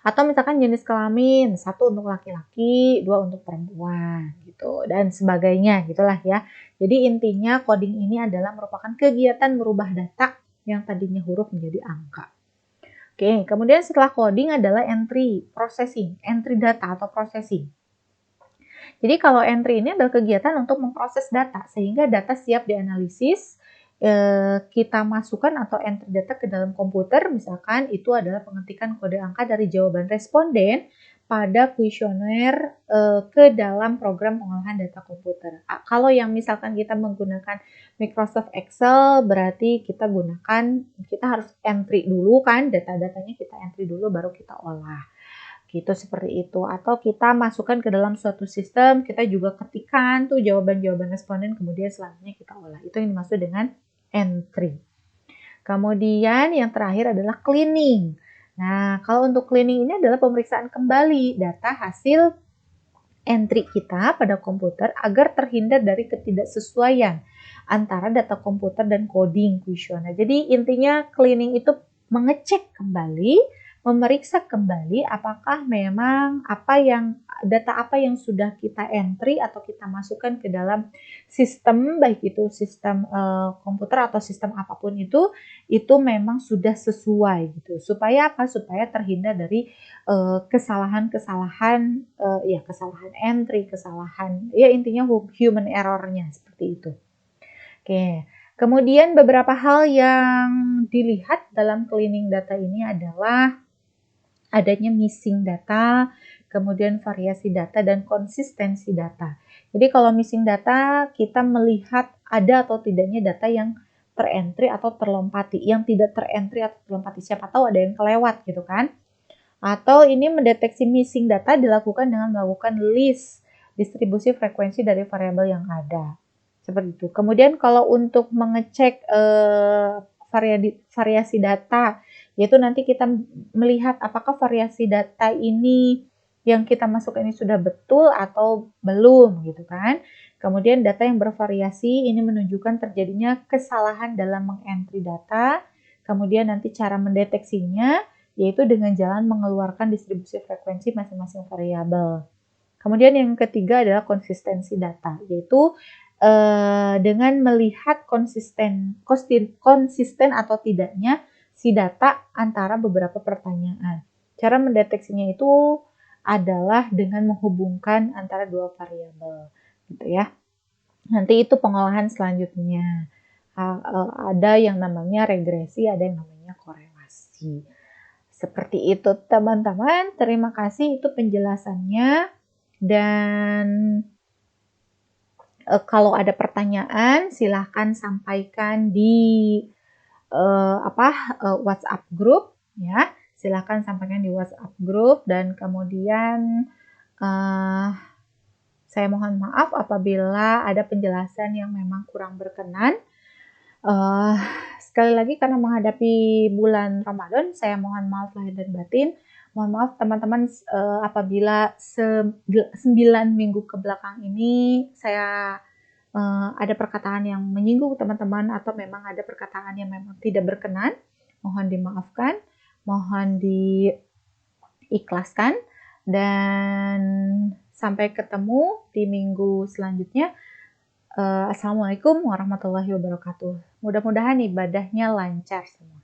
Atau misalkan jenis kelamin, 1 untuk laki-laki, 2 untuk perempuan gitu dan sebagainya gitulah ya. Jadi intinya coding ini adalah merupakan kegiatan merubah data yang tadinya huruf menjadi angka. Oke, kemudian setelah coding adalah entry data atau processing. Jadi kalau entry ini adalah kegiatan untuk memproses data sehingga data siap dianalisis. kita masukkan atau enter data ke dalam komputer, misalkan itu adalah pengetikan kode angka dari jawaban responden pada kuesioner ke dalam program pengolahan data komputer. Kalau yang misalkan kita menggunakan Microsoft Excel, berarti kita harus entry dulu kan, data-datanya kita entry dulu baru kita olah. Gitu, seperti itu. Atau kita masukkan ke dalam suatu sistem, kita juga ketikkan tuh jawaban-jawaban responden, kemudian selanjutnya kita olah. Itu yang dimaksud dengan entry. Kemudian yang terakhir adalah cleaning. Nah, kalau untuk cleaning ini adalah pemeriksaan kembali data hasil entry kita pada komputer agar terhindar dari ketidaksesuaian antara data komputer dan coding kuesioner. Jadi intinya cleaning itu mengecek kembali, memeriksa kembali apakah memang data apa yang sudah kita entry atau kita masukkan ke dalam sistem, baik itu sistem komputer atau sistem apapun itu memang sudah sesuai gitu. Supaya apa? Supaya terhindar dari kesalahan entry, ya intinya human error-nya seperti itu. Oke. Kemudian beberapa hal yang dilihat dalam cleaning data ini adalah adanya missing data, kemudian variasi data, dan konsistensi data. Jadi kalau missing data, kita melihat ada atau tidaknya data yang terentry atau terlompati. Yang tidak terentry atau terlompati, siapa tahu ada yang kelewat gitu kan. Atau ini mendeteksi missing data dilakukan dengan melakukan list distribusi frekuensi dari variabel yang ada. Seperti itu. Kemudian kalau untuk mengecek variasi data, yaitu nanti kita melihat apakah variasi data ini yang kita masukkan ini sudah betul atau belum gitu kan. Kemudian data yang bervariasi ini menunjukkan terjadinya kesalahan dalam mengentry data. Kemudian nanti cara mendeteksinya yaitu dengan jalan mengeluarkan distribusi frekuensi masing-masing variabel. Kemudian yang ketiga adalah konsistensi data, yaitu dengan melihat konsisten atau tidaknya si data antara beberapa pertanyaan. Cara mendeteksinya itu adalah dengan menghubungkan antara dua variabel, gitu ya. Nanti itu pengolahan selanjutnya. Ada yang namanya regresi, ada yang namanya korelasi. Seperti itu teman-teman, terima kasih itu penjelasannya. Dan kalau ada pertanyaan silahkan sampaikan di WhatsApp group ya. Silahkan sampaikan di WhatsApp group dan kemudian saya mohon maaf apabila ada penjelasan yang memang kurang berkenan. Sekali lagi karena menghadapi bulan Ramadan, saya mohon maaf lahir dan batin. Mohon maaf teman-teman apabila 9 minggu ke belakang ini saya ada perkataan yang menyinggung teman-teman atau memang ada perkataan yang memang tidak berkenan. Mohon dimaafkan, mohon diikhlaskan, dan sampai ketemu di minggu selanjutnya. Assalamualaikum warahmatullahi wabarakatuh. Mudah-mudahan ibadahnya lancar semua.